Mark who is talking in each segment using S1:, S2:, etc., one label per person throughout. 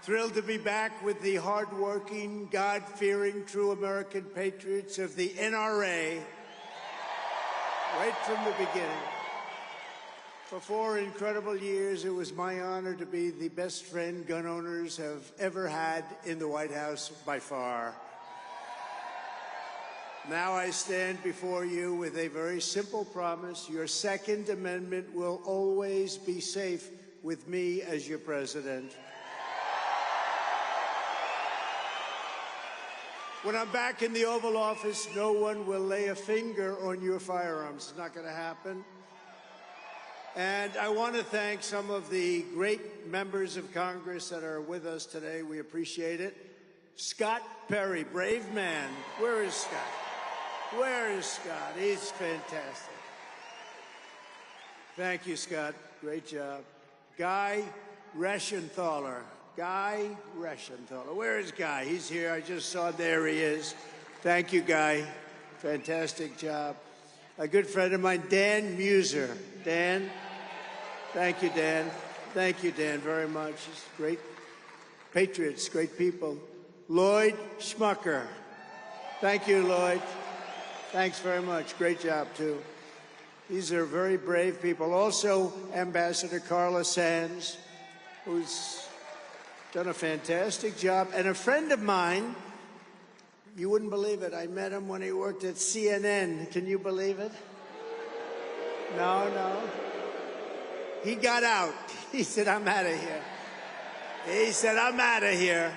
S1: Thrilled to be back with the hard-working, God-fearing, true American patriots of the NRA right from the beginning. For 4 incredible years, it was my honor to be the best friend gun owners have ever had in the White House by far. Now I stand before you with a very simple promise. Your Second Amendment will always be safe with me as your president. When I'm back in the Oval Office, no one will lay a finger on your firearms. It's not going to happen. And I want to thank some of the great members of Congress that are with us today. We appreciate it. Scott Perry, brave man. Where is Scott? Where is Scott? He's fantastic. Thank you, Scott. Great job. Guy Reschenthaler. Guy Reschenthaler. Where is Guy? He's here. I just saw. There he is. Thank you, Guy. Fantastic job. A good friend of mine, Dan Muser. Dan. Thank you, Dan. Thank you, Dan, very much. He's great patriots, great people. Lloyd Schmucker. Thank you, Lloyd. Thanks very much. Great job, too. These are very brave people. Also, Ambassador Carla Sands, who's done a fantastic job. And a friend of mine, you wouldn't believe it, I met him when he worked at CNN. Can you believe it? No. He got out. He said, I'm out of here. He said, I'm out of here.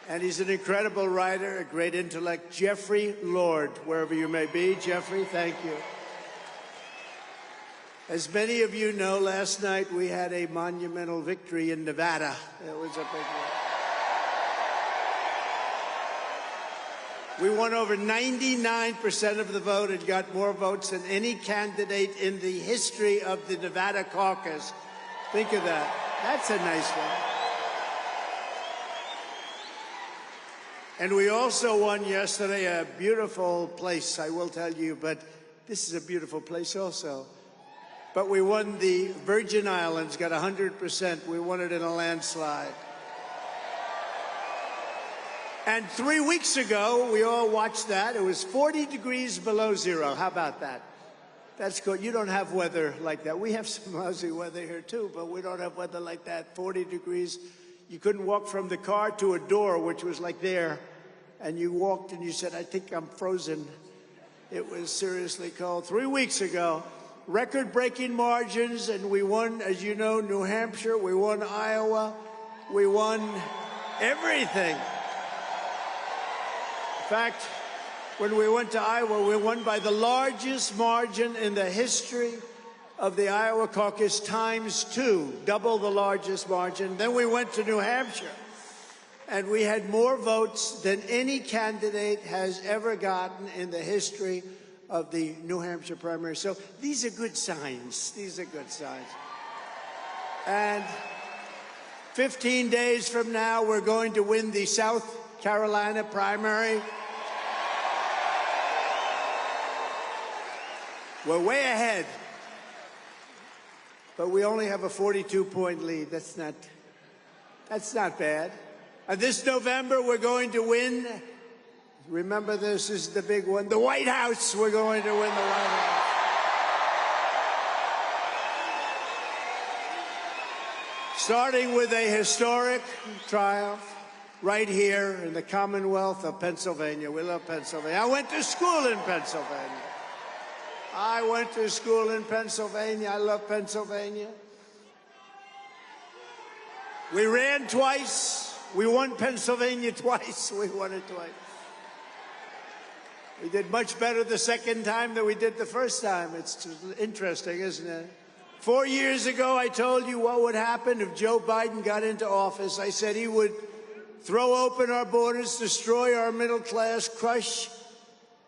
S1: And he's an incredible writer, a great intellect. Jeffrey Lord, wherever you may be. Jeffrey, thank you. As many of you know, last night we had a monumental victory in Nevada. It was a big one. We won over 99% of the vote and got more votes than any candidate in the history of the Nevada caucus. Think of that. That's a nice one. And we also won yesterday a beautiful place, I will tell you, but this is a beautiful place also. But we won the Virgin Islands, got 100%. We won it in a landslide. And 3 weeks ago, we all watched that. It was 40 degrees below zero. How about that? That's good. You don't have weather like that. We have some lousy weather here, too, but we don't have weather like that. 40 degrees. You couldn't walk from the car to a door, which was like there. And you walked and you said, I think I'm frozen. It was seriously cold. 3 weeks ago, record-breaking margins, and we won, as you know, New Hampshire. We won Iowa. We won everything. In fact, when we went to Iowa, we won by the largest margin in the history of the Iowa caucus, ×2, double the largest margin. Then we went to New Hampshire, and we had more votes than any candidate has ever gotten in the history of the New Hampshire primary. So these are good signs. These are good signs. And 15 days from now, we're going to win the South Carolina primary. We're way ahead. But we only have a 42-point lead. That's not bad. And this November, we're going to win. Remember, this is the big one. The White House. We're going to win the White House. Starting with a historic triumph right here in the Commonwealth of Pennsylvania. We love Pennsylvania. I went to school in Pennsylvania. I went to school in Pennsylvania. I love Pennsylvania. We ran twice. We won Pennsylvania twice. We won it twice. We did much better the second time than we did the first time. It's interesting, isn't it? 4 years ago, I told you what would happen if Joe Biden got into office. I said he would throw open our borders, destroy our middle class, crush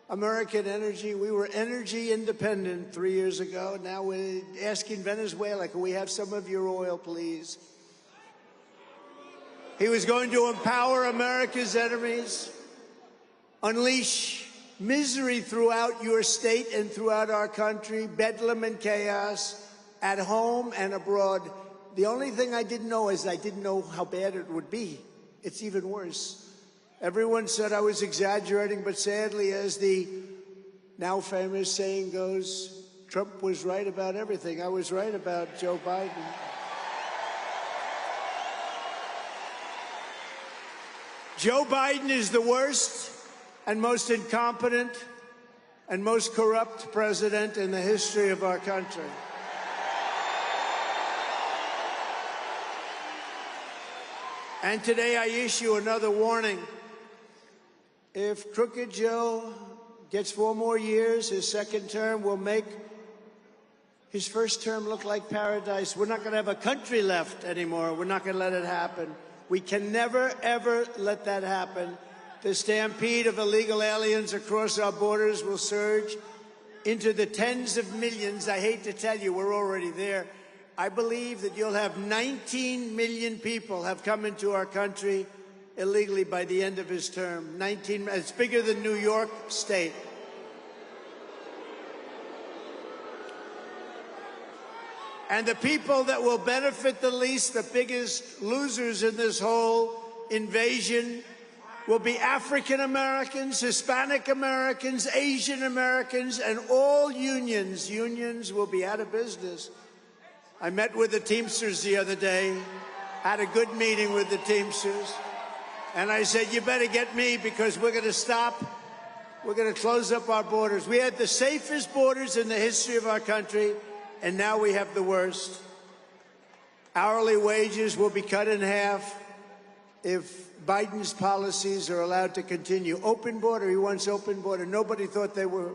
S1: American energy. We were energy independent 3 years ago. Now we're asking Venezuela, can we have some of your oil, please? He was going to empower America's enemies, unleash misery throughout your state and throughout our country, bedlam and chaos, at home and abroad. the only thing I didn't know is I didn't know how bad it would be. It's even worse. Everyone said I was exaggerating, but sadly, as the now famous saying goes, Trump was right about everything. I was right about Joe Biden. Joe Biden is the worst and most incompetent and most corrupt president in the history of our country. And today I issue another warning. If Crooked Joe gets 4 more years, his second term will make his first term look like paradise. We're not going to have a country left anymore. We're not going to let it happen. We can never, ever let that happen. The stampede of illegal aliens across our borders will surge into the tens of millions. I hate to tell you, we're already there. I believe that you'll have 19 million people have come into our country illegally by the end of his term. 19, it's bigger than New York State. And the people that will benefit the least, the biggest losers in this whole invasion, will be African Americans, Hispanic Americans, Asian Americans, and all unions. Unions will be out of business. I met with the Teamsters the other day, had a good meeting with the Teamsters, and I said, you better get me because we're going to stop. We're going to close up our borders. We had the safest borders in the history of our country, and now we have the worst. Hourly wages will be cut in half if Biden's policies are allowed to continue. Open border, he wants open border. Nobody thought they were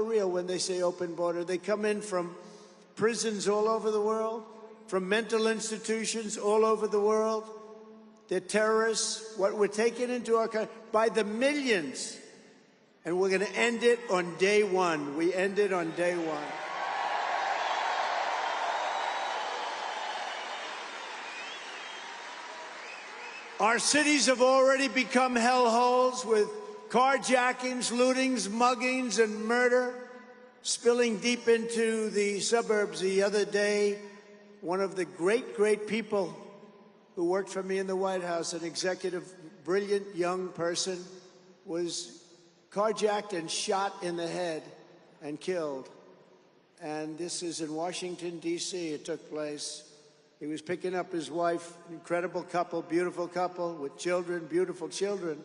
S1: real when they say open border. They come in from prisons all over the world, from mental institutions all over the world. They're terrorists. What we're taking into our country by the millions. And we're going to end it on day one. We end it on day one. Our cities have already become hellholes with carjackings, lootings, muggings, and murder spilling deep into the suburbs. The other day, one of the great people who worked for me in the White House, an executive, brilliant young person, was carjacked and shot in the head and killed. And this is in Washington, D.C. It took place. He was picking up his wife, incredible couple, beautiful couple with children, beautiful children.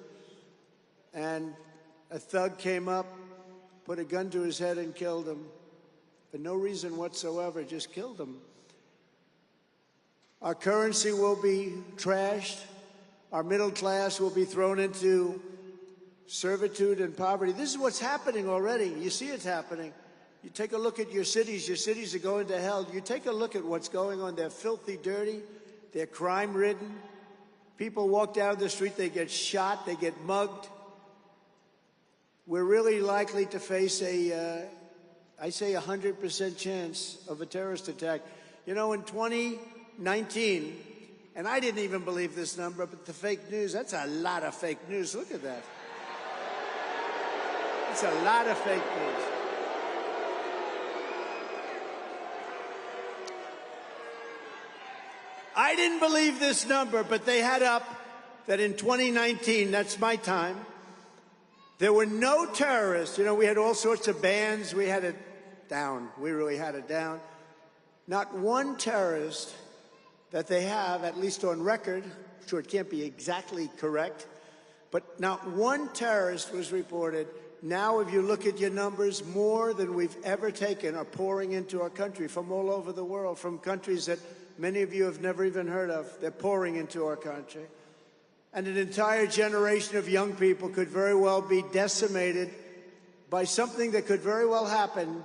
S1: And a thug came up, put a gun to his head and killed him. For no reason whatsoever, just killed him. Our currency will be trashed. Our middle class will be thrown into servitude and poverty. This is what's happening already. You see it's happening. You take a look at your cities are going to hell. You take a look at what's going on. They're filthy, dirty. They're crime-ridden. People walk down the street, they get shot, they get mugged. We're really likely to face I say 100% chance of a terrorist attack. You know, in 2019, and I didn't even believe this number, but the fake news, that's a lot of fake news. Look at that. It's a lot of fake news. I didn't believe this number, but they had up that in 2019, that's my time, there were no terrorists. You know, we had all sorts of bans. We had it down. We really had it down. Not one terrorist that they have, at least on record, sure it can't be exactly correct, but not one terrorist was reported. Now, if you look at your numbers, more than we've ever taken are pouring into our country from all over the world, from countries that many of you have never even heard of. They're pouring into our country. And an entire generation of young people could very well be decimated by something that could very well happen,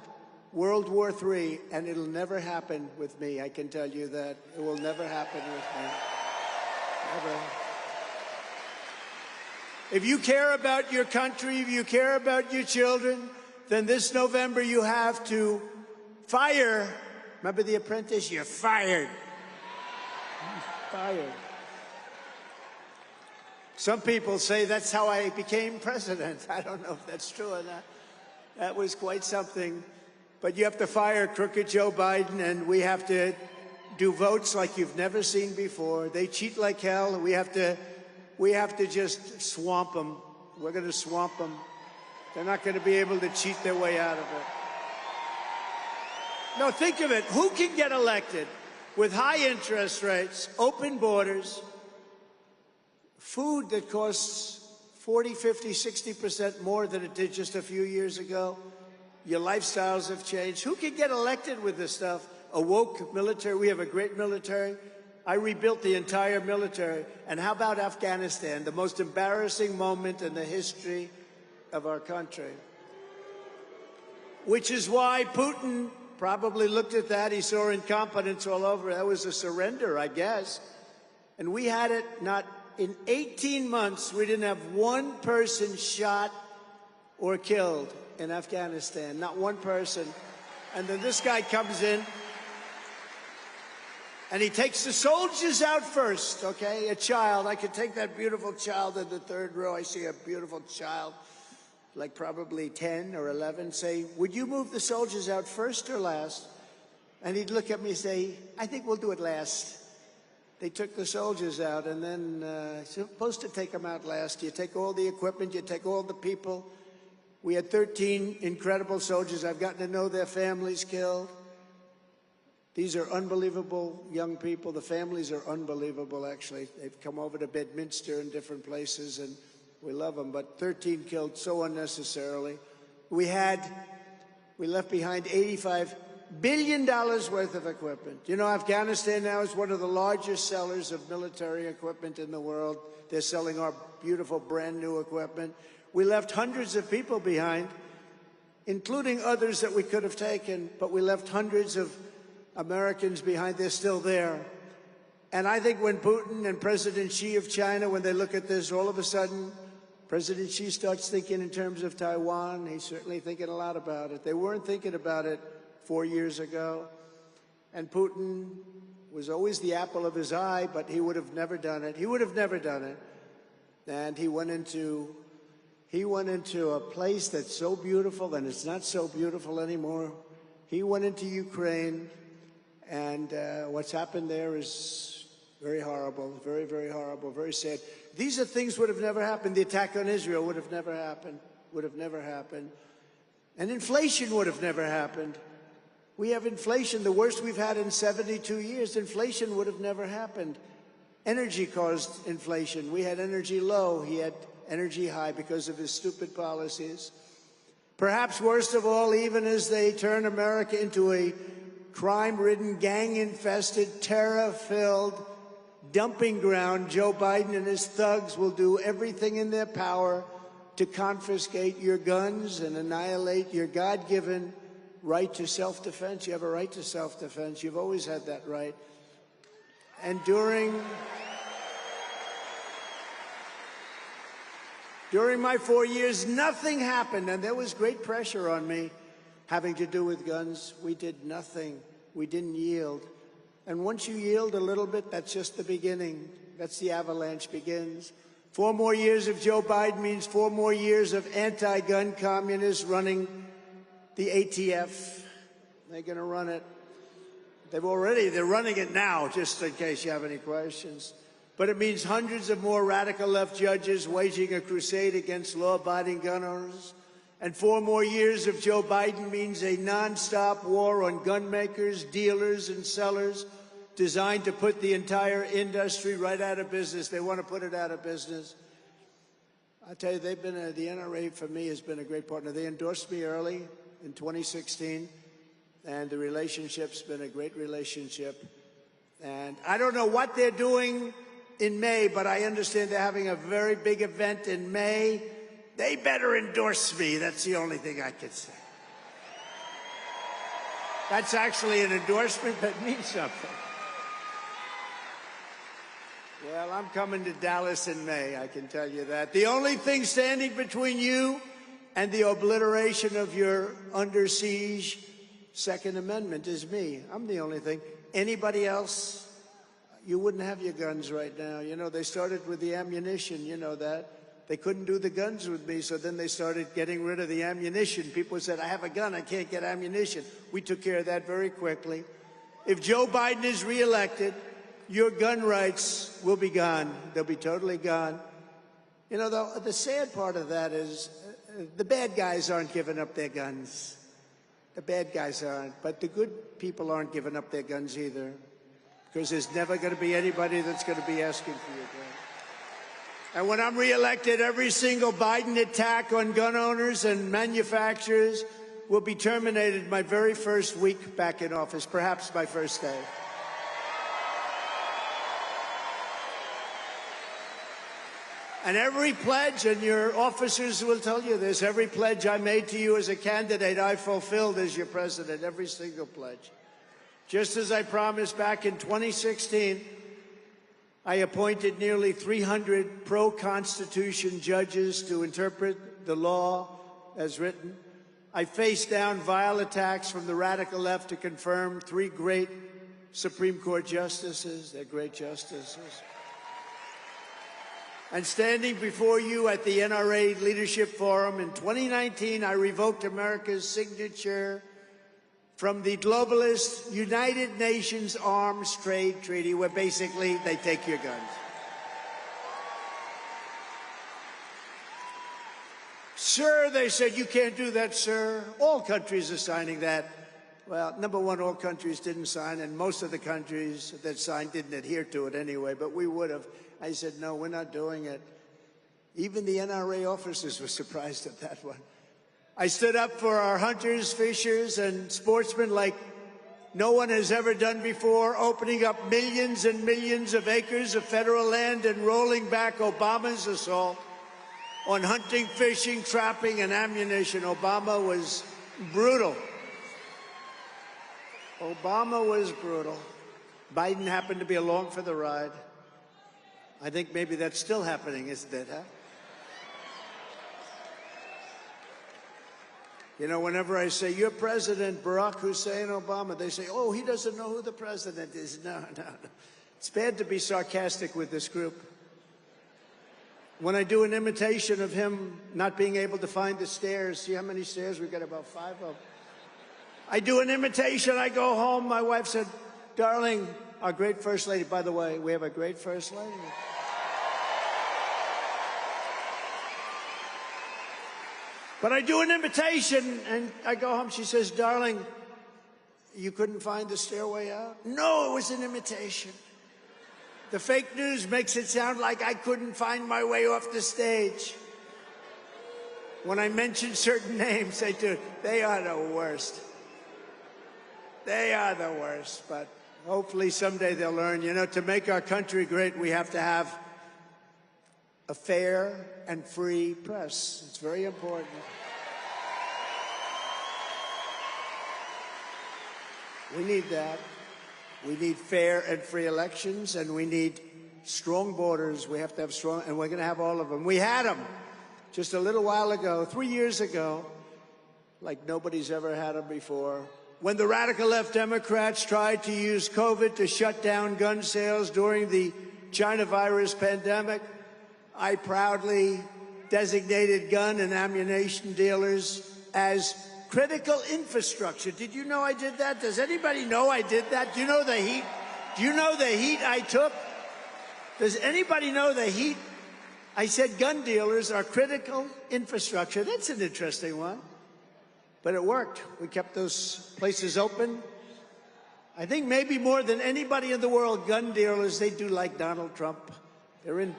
S1: World War III, and it'll never happen with me. I can tell you that. It will never happen with me. Never. If you care about your country, if you care about your children, then this November you have to fire. Remember The Apprentice? You're fired. Fired. Some people say that's how I became president. I don't know if that's true or not. That was quite something. But you have to fire crooked Joe Biden, and we have to do votes like you've never seen before. They cheat like hell. We have to just swamp them. We're going to swamp them. They're not going to be able to cheat their way out of it. No, think of it. Who can get elected with high interest rates, open borders, food that costs 40, 50, 60% more than it did just a few years ago? Your lifestyles have changed. Who can get elected with this stuff? A woke military. We have a great military. I rebuilt the entire military. And how about Afghanistan, the most embarrassing moment in the history of our country? Which is why Putin probably looked at that. He saw incompetence all over. That was a surrender, I guess. And we had it not in 18 months. We didn't have one person shot or killed in Afghanistan, not one person. And then this guy comes in and he takes the soldiers out first, okay? A child. I could take that beautiful child in the third row. I see a beautiful child, like probably 10 or 11, say, would you move the soldiers out first or last? And he'd look at me and say, I think we'll do it last. They took the soldiers out, and then supposed to take them out last. You take all the equipment, you take all the people. We had 13 incredible soldiers. I've gotten to know their families killed. These are unbelievable young people. The families are unbelievable, actually. They've come over to Bedminster and different places, and we love them. But 13 killed so unnecessarily. We left behind $85 billion worth of equipment. You know, Afghanistan now is one of the largest sellers of military equipment in the world. They're selling our beautiful brand new equipment. We left hundreds of people behind, including others that we could have taken, but we left hundreds of Americans behind. They're still there. And I think when Putin and President Xi of China, when they look at this, all of a sudden, President Xi starts thinking in terms of Taiwan. He's certainly thinking a lot about it. They weren't thinking about it 4 years ago. And Putin was always the apple of his eye, but he would have never done it. He would have never done it. And he went into a place that's so beautiful, and it's not so beautiful anymore. He went into Ukraine, and what's happened there is very horrible, very, very horrible, very sad. These are things would have never happened. The attack on Israel would have never happened, would have never happened. And inflation would have never happened. We have inflation, the worst we've had in 72 years. Inflation would have never happened. Energy caused inflation. We had energy low. He had energy high because of his stupid policies. Perhaps worst of all, even as they turn America into a crime-ridden, gang-infested, terror-filled dumping ground, Joe Biden and his thugs will do everything in their power to confiscate your guns and annihilate your God-given right to self-defense. You have a right to self-defense. You've always had that right. And during my 4 years, nothing happened, and there was great pressure on me having to do with guns. We did nothing. We didn't yield. And once you yield a little bit, that's just the beginning. That's the avalanche begins. 4 more years of Joe Biden means 4 more years of anti-gun communists running the ATF. They're going to run it. They're running it now, just in case you have any questions. But it means hundreds of more radical left judges waging a crusade against law-abiding gun owners. And 4 more years of Joe Biden means a nonstop war on gun makers, dealers, and sellers designed to put the entire industry right out of business. They want to put it out of business. I tell you, the NRA for me has been a great partner. They endorsed me early in 2016, and the relationship's been a great relationship. And I don't know what they're doing in May, but I understand they're having a very big event in May. They better endorse me. That's the only thing I can say. That's actually an endorsement that means something. Well, I'm coming to Dallas in May, I can tell you that. The only thing standing between you and the obliteration of your under siege Second Amendment is me. I'm the only thing. Anybody else, you wouldn't have your guns right now. You know, they started with the ammunition, you know that. They couldn't do the guns with me, so then they started getting rid of the ammunition. People said, I have a gun, I can't get ammunition. We took care of that very quickly. if Joe Biden is reelected, your gun rights will be gone. They'll be totally gone. You know, the sad part of that is the bad guys aren't giving up their guns. The bad guys aren't, but the good people aren't giving up their guns either, because there's never going to be anybody that's going to be asking for your gun. And when I'm reelected, every single Biden attack on gun owners and manufacturers will be terminated my very first week back in office, perhaps my first day. And every pledge, and your officers will tell you this, every pledge I made to you as a candidate, I fulfilled as your president, every single pledge. Just as I promised back in 2016, I appointed nearly 300 pro-Constitution judges to interpret the law as written. I faced down vile attacks from the radical left to confirm 3 great Supreme Court justices. They're great justices. And standing before you at the NRA Leadership Forum in 2019, I revoked America's signature from the globalist United Nations Arms Trade Treaty, where basically they take your guns. Sir, they said, you can't do that, sir. All countries are signing that. Well, number one, all countries didn't sign, and most of the countries that signed didn't adhere to it anyway, but we would have. I said, no, we're not doing it. Even the NRA officers were surprised at that one. I stood up for our hunters, fishers, and sportsmen like no one has ever done before, opening up millions and millions of acres of federal land and rolling back Obama's assault on hunting, fishing, trapping, and ammunition. Obama was brutal. Obama was brutal. Biden happened to be along for the ride. I think maybe that's still happening, isn't it, huh? You know, whenever I say, you're President Barack Hussein Obama, they say, oh, he doesn't know who the president is. No. It's bad to be sarcastic with this group. When I do an imitation of him not being able to find the stairs, see how many stairs? We've got about 5 of them. I do an imitation, I go home, my wife said, darling, our great First Lady, by the way, we have a great First Lady. But I do an imitation, and I go home, she says, darling, you couldn't find the stairway out? No, it was an imitation. The fake news makes it sound like I couldn't find my way off the stage. When I mention certain names, they are the worst. They are the worst, but hopefully someday they'll learn. You know, to make our country great, we have to have a fair and free press. It's very important. We need that. We need fair and free elections, and we need strong borders. We have to have strong, and we're going to have all of them. We had them just a little while ago, 3 years ago, like nobody's ever had them before. When the radical left Democrats tried to use COVID to shut down gun sales during the China virus pandemic, I proudly designated gun and ammunition dealers as critical infrastructure. Did you know I did that? Does anybody know I did that? Do you know the heat? Do you know the heat I took? Does anybody know the heat? I said gun dealers are critical infrastructure. That's an interesting one. But it worked. We kept those places open. I think maybe more than anybody in the world, gun dealers, they do like Donald Trump. They're in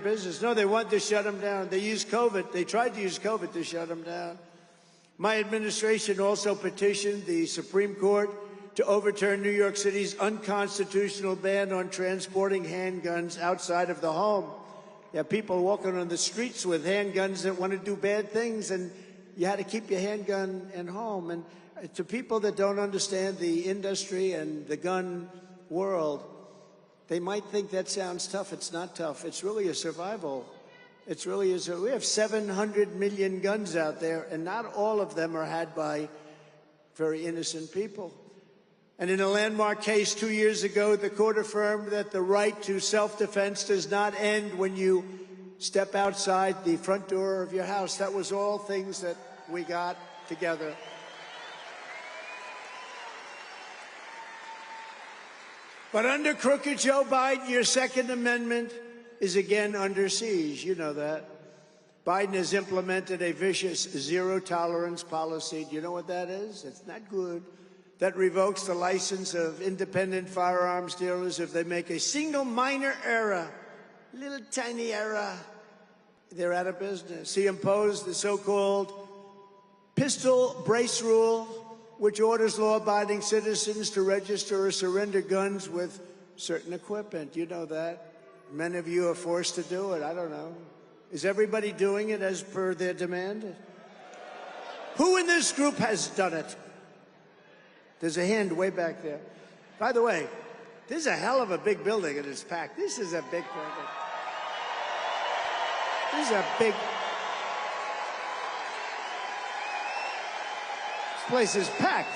S1: business. No, they want to shut them down. They used COVID. They tried to use COVID to shut them down. My administration also petitioned the Supreme Court to overturn New York City's unconstitutional ban on transporting handguns outside of the home. You have people walking on the streets with handguns that want to do bad things, and you had to keep your handgun at home. And to people that don't understand the industry and the gun world, they might think that sounds tough. It's not tough. It's really a survival. It's really we have 700 million guns out there, and not all of them are had by very innocent people. And in a landmark case 2 years ago, the court affirmed that the right to self-defense does not end when you step outside the front door of your house. That was all things that we got together. But under crooked Joe Biden, your Second Amendment is again under siege. You know that. Biden has implemented a vicious zero-tolerance policy. Do you know what that is? It's not good. That revokes the license of independent firearms dealers if they make a single minor error, little tiny error. They're out of business. He imposed the so-called pistol brace rule, which orders law-abiding citizens to register or surrender guns with certain equipment. You know that. Many of you are forced to do it. I don't know. Is everybody doing it as per their demand? Who in this group has done it? There's a hand way back there. By the way, this is a hell of a big building and it's packed. This is a big building. This is a big... This place is packed.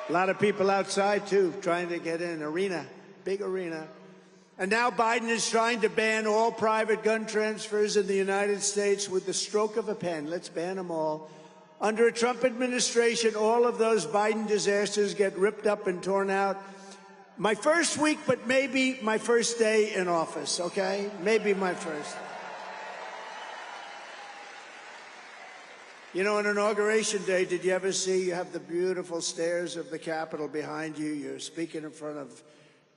S1: A lot of people outside, too, trying to get in. Arena, big arena. And now Biden is trying to ban all private gun transfers in the United States with the stroke of a pen. Let's ban them all. Under a Trump administration, all of those Biden disasters get ripped up and torn out. My first week, but maybe my first day in office, okay? Maybe my first. You know, on Inauguration Day, did you ever see, you have the beautiful stairs of the Capitol behind you. You're speaking in front of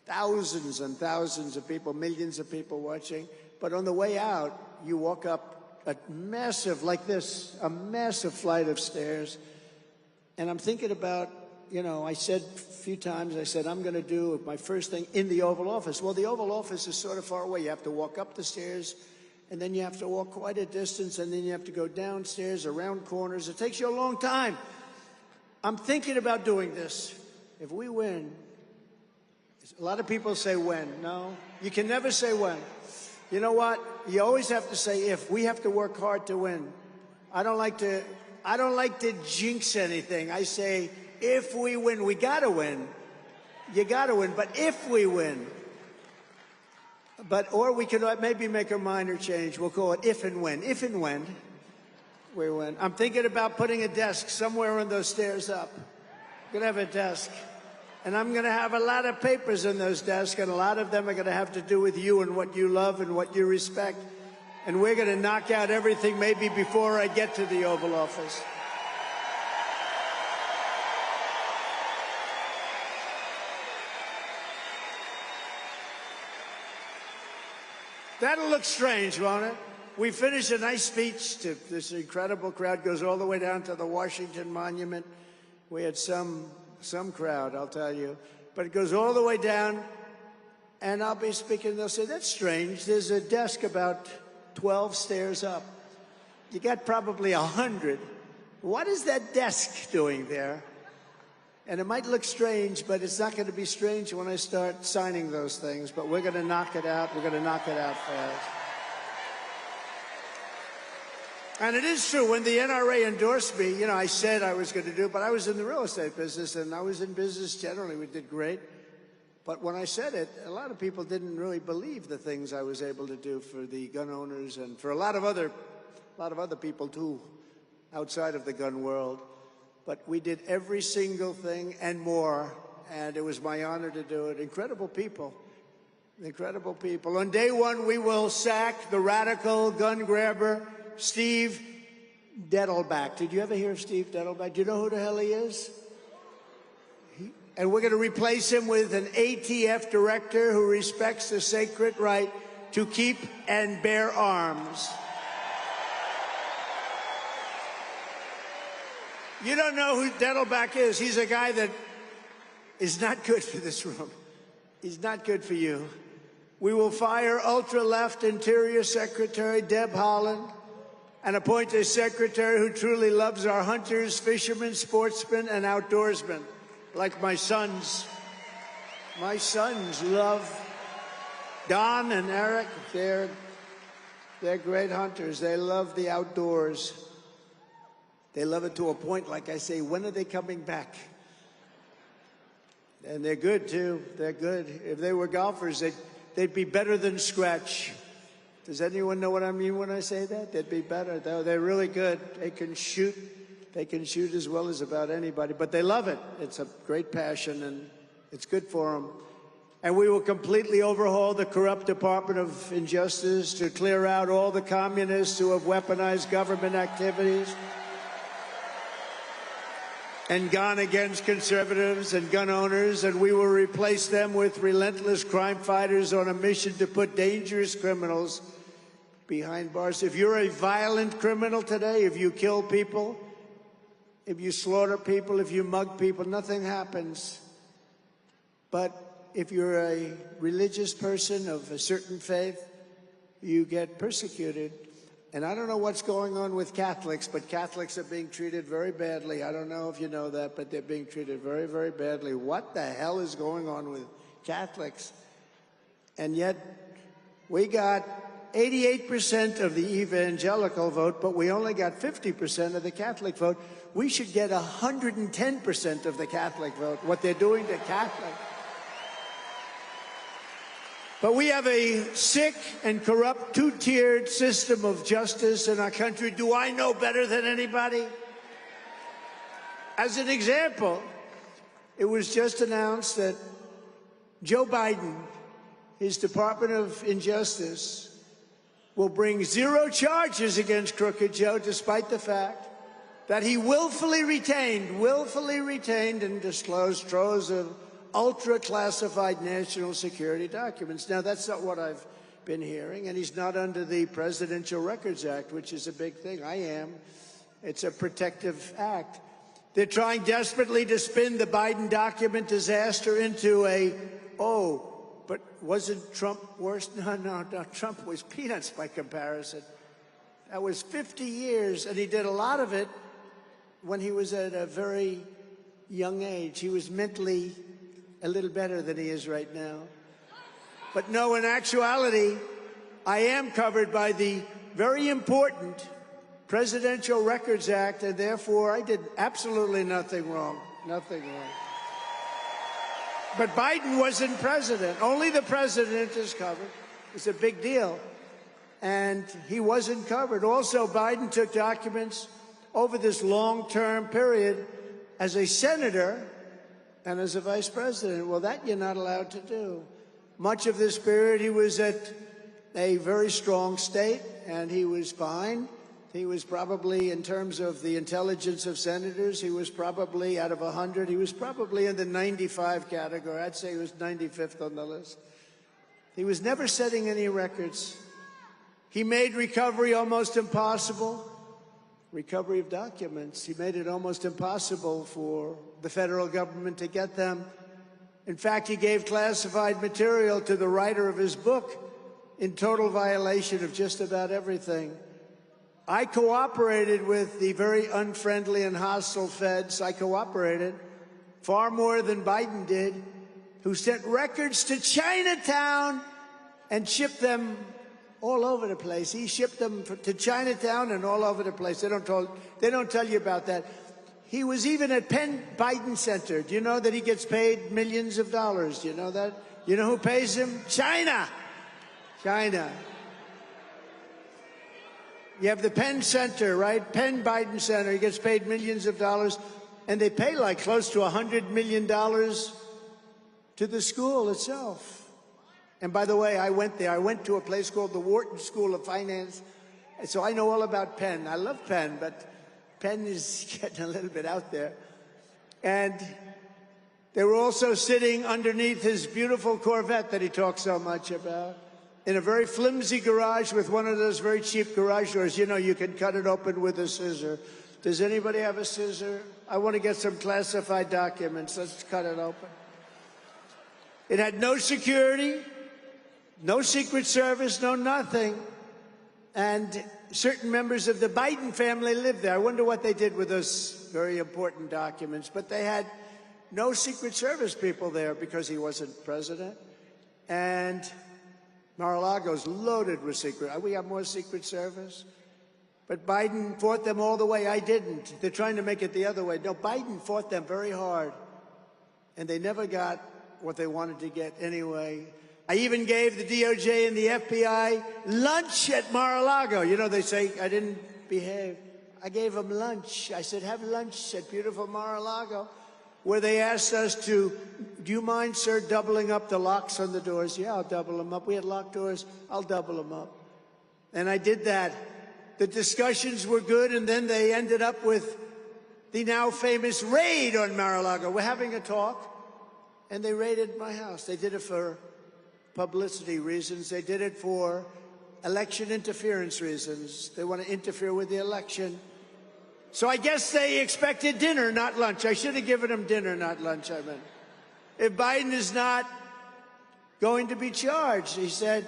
S1: thousands and thousands of people, millions of people watching. But on the way out, you walk up a massive, like this, a massive flight of stairs. And I'm thinking about, you know, I said a few times, I said, I'm going to do my first thing in the Oval Office. Well, the Oval Office is sort of far away. You have to walk up the stairs, and then you have to walk quite a distance, and then you have to go downstairs, around corners. It takes you a long time. I'm thinking about doing this. If we win, a lot of people say when. No, you can never say when. You know what? You always have to say if. We have to work hard to win. I don't like to jinx anything. I say if we win, we got to win. You got to win, but if we win. Or we could maybe make a minor change. We'll call it if and when. If and when we win. I'm thinking about putting a desk somewhere on those stairs up. I'm going to have a desk. And I'm going to have a lot of papers in those desks, and a lot of them are going to have to do with you and what you love and what you respect. And we're going to knock out everything maybe before I get to the Oval Office. That'll look strange, won't it? We finish a nice speech to this incredible crowd, goes all the way down to the Washington Monument. We had some crowd, I'll tell you. But it goes all the way down, and I'll be speaking, they'll say, that's strange. There's a desk about 12 stairs up. You got probably 100. What is that desk doing there? And it might look strange, but it's not going to be strange when I start signing those things. But we're going to knock it out. We're going to knock it out fast. And it is true, when the NRA endorsed me, you know, I said I was going to do it, but I was in the real estate business, and I was in business generally. We did great. But when I said it, a lot of people didn't really believe the things I was able to do for the gun owners and for a lot of other people, too, outside of the gun world. But we did every single thing and more, and it was my honor to do it. Incredible people. Incredible people. On day one, we will sack the radical gun grabber, Steve Dettelbach. Did you ever hear of Steve Dettelbach? Do you know who the hell he is? And we're going to replace him with an ATF director who respects the sacred right to keep and bear arms. You don't know who Dettelbach is. He's a guy that is not good for this room. He's not good for you. We will fire ultra-left Interior Secretary Deb Haaland and appoint a secretary who truly loves our hunters, fishermen, sportsmen, and outdoorsmen, like my sons. My sons love Don and Eric. They're great hunters. They love the outdoors. They love it to a point, like I say, when are they coming back? And they're good, too. They're good. If they were golfers, they'd be better than scratch. Does anyone know what I mean when I say that? They'd be better, though. They're really good. They can shoot They can shoot as well as about anybody, but they love it. It's a great passion, and it's good for them. And we will completely overhaul the corrupt Department of Injustice to clear out all the communists who have weaponized government activities and gone against conservatives and gun owners, and we will replace them with relentless crime fighters on a mission to put dangerous criminals behind bars. If you're a violent criminal today, if you kill people, if you slaughter people, if you mug people, nothing happens. But if you're a religious person of a certain faith, you get persecuted. And I don't know what's going on with Catholics, but Catholics are being treated very badly. I don't know if you know that, but they're being treated very, very badly. What the hell is going on with Catholics? And yet, we got 88% of the evangelical vote, but we only got 50% of the Catholic vote. We should get 110% of the Catholic vote, what they're doing to Catholics. But we have a sick and corrupt two-tiered system of justice in our country. Do I know better than anybody? As an example, it was just announced that Joe Biden, his Department of Injustice, will bring 0 charges against Crooked Joe, despite the fact that he willfully retained and disclosed troves of ultra-classified national security documents. Now, that's not what I've been hearing, and he's not under the Presidential Records Act, which is a big thing. I am. It's a protective act. They're trying desperately to spin the Biden document disaster into a, oh, but wasn't Trump worse? No, Trump was peanuts by comparison. That was 50 years, and he did a lot of it when he was at a very young age. He was mentally a little better than he is right now. But no, in actuality, I am covered by the very important Presidential Records Act, and therefore I did absolutely nothing wrong. Nothing wrong. But Biden wasn't president. Only the president is covered. It's a big deal. And he wasn't covered. Also, Biden took documents over this long-term period as a senator and as a vice president. Well, that you're not allowed to do. Much of this period, he was at a very strong state, and he was fine. He was probably, in terms of the intelligence of senators, he was probably, out of 100, he was probably in the 95 category. I'd say he was 95th on the list. He was never setting any records. He made recovery almost impossible. Recovery of documents. He made it almost impossible for the federal government to get them. In fact, he gave classified material to the writer of his book in total violation of just about everything. I cooperated with the very unfriendly and hostile feds. I cooperated far more than Biden did, who sent records to Chinatown and shipped them all over the place. He shipped them to Chinatown and all over the place. They don't tell you about that. He was even at Penn Biden Center. Do you know that he gets paid millions of dollars? Do you know that? You know who pays him? China. China. You have the Penn Center, right? Penn Biden Center. He gets paid millions of dollars. And they pay like close to $100 million to the school itself. And by the way, I went there. I went to a place called the Wharton School of Finance. So I know all about Penn. I love Penn, but Penn is getting a little bit out there. And they were also sitting underneath his beautiful Corvette that he talks so much about, in a very flimsy garage with one of those very cheap garage doors. You know, you can cut it open with a scissor. Does anybody have a scissor? I want to get some classified documents. Let's cut it open. It had no security, no Secret Service, no nothing. And certain members of the Biden family lived there. I wonder what they did with those very important documents. But they had no Secret Service people there because he wasn't president. And Mar-a-Lago's loaded with secret. We have more Secret Service. But Biden fought them all the way. I didn't. They're trying to make it the other way. No, Biden fought them very hard. And they never got what they wanted to get anyway. I even gave the DOJ and the FBI lunch at Mar-a-Lago. You know, they say I didn't behave. I gave them lunch. I said, have lunch at beautiful Mar-a-Lago, where they asked us to, do you mind, sir, doubling up the locks on the doors? Yeah, I'll double them up. We had locked doors. I'll double them up. And I did that. The discussions were good, and then they ended up with the now famous raid on Mar-a-Lago. We're having a talk, and they raided my house. They did it for publicity reasons. They did it for election interference reasons. They want to interfere with the election. So I guess they expected dinner, not lunch. I should have given them dinner, not lunch, I meant. If Biden is not going to be charged, he said,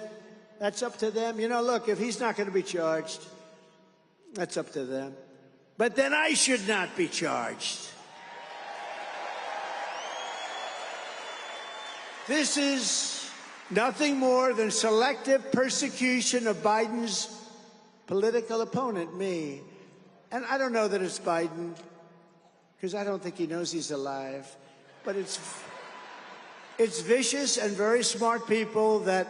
S1: that's up to them. You know, look, if he's not going to be charged, that's up to them. But then I should not be charged. This is nothing more than selective persecution of Biden's political opponent, me. And I don't know that it's Biden, because I don't think he knows he's alive. But it's vicious and very smart people that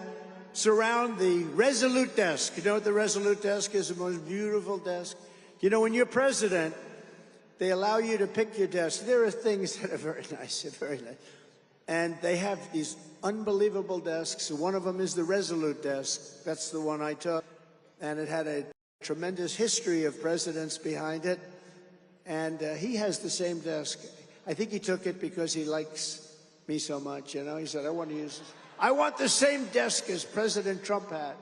S1: surround the Resolute desk. You know what the Resolute desk is? The most beautiful desk. You know, when you're president, they allow you to pick your desk. There are things that are very nice, very nice. And they have these unbelievable desks. One of them is the Resolute desk. That's the one I took. And it had a tremendous history of presidents behind it. And he has the same desk. I think he took it because he likes me so much, you know. He said, I want to use this. I want the same desk as President Trump had.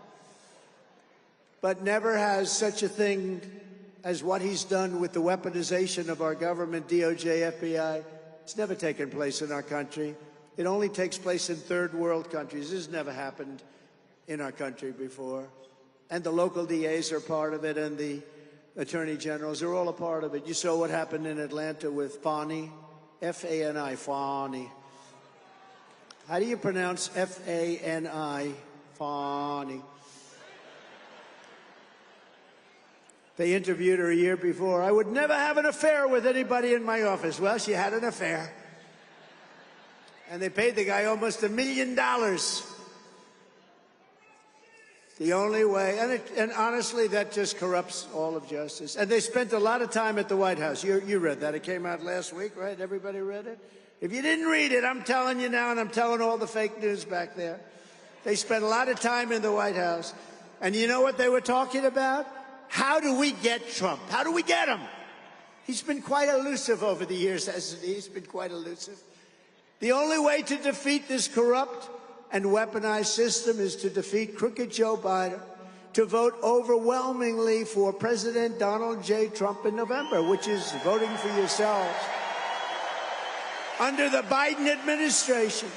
S1: But never has such a thing as what he's done with the weaponization of our government, DOJ, FBI. It's never taken place in our country. It only takes place in third world countries. This has never happened in our country before. And the local DAs are part of it, and the attorney generals are all a part of it. You saw what happened in Atlanta with Fani, F-A-N-I, Fani. How do you pronounce F-A-N-I, Fani? They interviewed her a year before. I would never have an affair with anybody in my office. Well, she had an affair. And they paid the guy almost $1 million. The only way, and honestly, that just corrupts all of justice. And they spent a lot of time at the White House. You read that. It came out last week, right? Everybody read it? If you didn't read it, I'm telling you now, and I'm telling all the fake news back there. They spent a lot of time in the White House. And you know what they were talking about? How do we get Trump? How do we get him? He's been quite elusive over the years, hasn't he? He's been quite elusive. The only way to defeat this corrupt and weaponized system is to defeat crooked Joe Biden, to vote overwhelmingly for President Donald J. Trump in November, which is voting for yourselves. Under the Biden administration,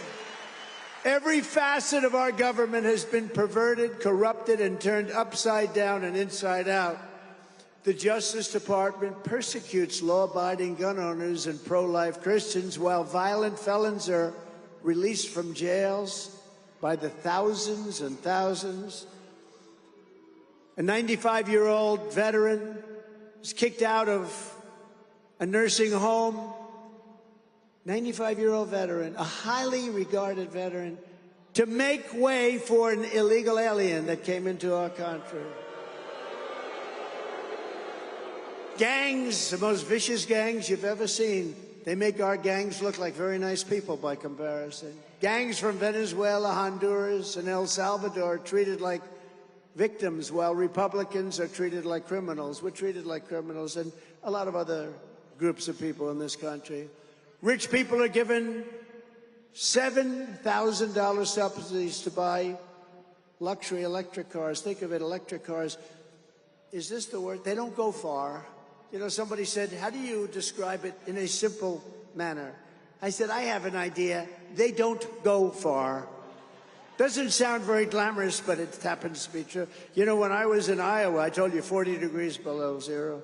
S1: every facet of our government has been perverted, corrupted, and turned upside down and inside out. The Justice Department persecutes law-abiding gun owners and pro-life Christians, while violent felons are released from jails by the thousands and thousands. A 95-year-old veteran was kicked out of a nursing home. 95-year-old veteran, a highly regarded veteran, to make way for an illegal alien that came into our country. Gangs, the most vicious gangs you've ever seen. They make our gangs look like very nice people by comparison. Gangs from Venezuela, Honduras, and El Salvador are treated like victims, while Republicans are treated like criminals. We're treated like criminals, and a lot of other groups of people in this country. Rich people are given $7,000 subsidies to buy luxury electric cars. Think of it, electric cars. Is this the word? They don't go far. You know, somebody said, how do you describe it in a simple manner? I said, I have an idea. They don't go far. Doesn't sound very glamorous, but it happens to be true. You know, when I was in Iowa, I told you 40 degrees below zero.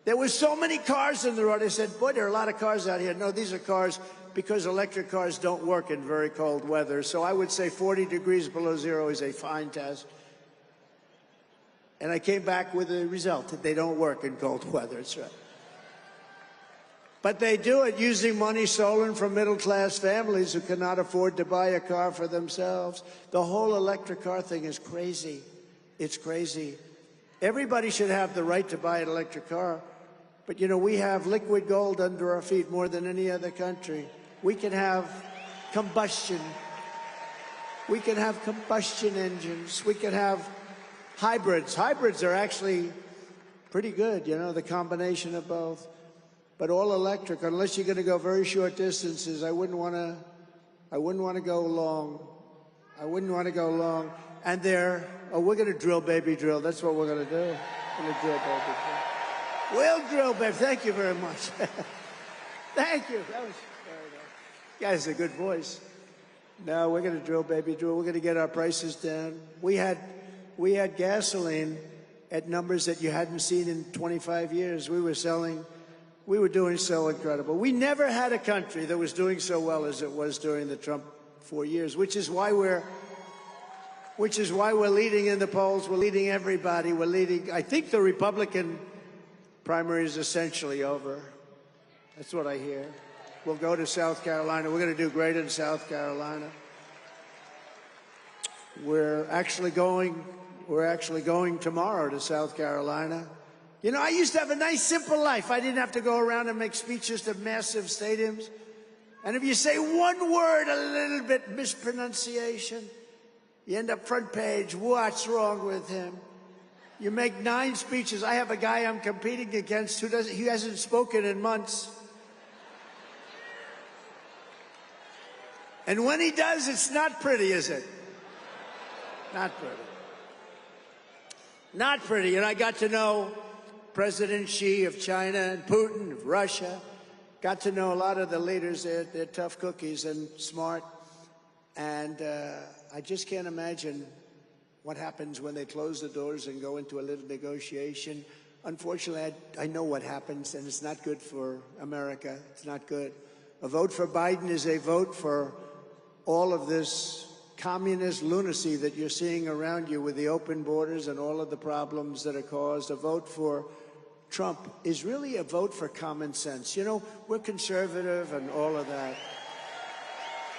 S1: There were so many cars in the road. I said, boy, there are a lot of cars out here. No, these are cars because electric cars don't work in very cold weather. So I would say 40 degrees below zero is a fine test. And I came back with a result that they don't work in cold weather. That's right. But they do it using money stolen from middle-class families who cannot afford to buy a car for themselves. The whole electric car thing is crazy. It's crazy. Everybody should have the right to buy an electric car, But, you know, we have liquid gold under our feet more than any other country. We can have combustion. We can have combustion engines. We can have hybrids. Hybrids are actually pretty good, you know, the combination of both. But all electric, unless you're going to go very short distances, I wouldn't want to go long. I wouldn't want to go long. And we're going to drill, baby, drill. That's what we're going to do. We're going to drill, baby, drill. We'll drill, baby. Thank you very much. Thank you. That was very nice. Guy's a good voice. No, we're going to drill, baby, drill. We're going to get our prices down. We had gasoline at numbers that you hadn't seen in 25 years. We were doing so incredible. We never had a country that was doing so well as it was during the Trump 4 years, which is why we're leading in the polls. We're leading everybody. We're leading. I think the Republican primary is essentially over. That's what I hear. We'll go to South Carolina. We're going to do great in South Carolina. We're actually going tomorrow to South Carolina. You know, I used to have a nice, simple life. I didn't have to go around and make speeches to massive stadiums. And if you say one word, a little bit mispronunciation, you end up front page. What's wrong with him? You make 9 speeches. I have a guy I'm competing against he hasn't spoken in months. And when he does, it's not pretty, is it? Not pretty. Not pretty. And I got to know President Xi of China and Putin of Russia. Got to know a lot of the leaders. They're tough cookies and smart. And I just can't imagine what happens when they close the doors and go into a little negotiation. Unfortunately, I know what happens, and it's not good for America. It's not good. A vote for Biden is a vote for all of this communist lunacy that you're seeing around you with the open borders and all of the problems that are caused. A vote for Trump is really a vote for common sense. You know, we're conservative and all of that.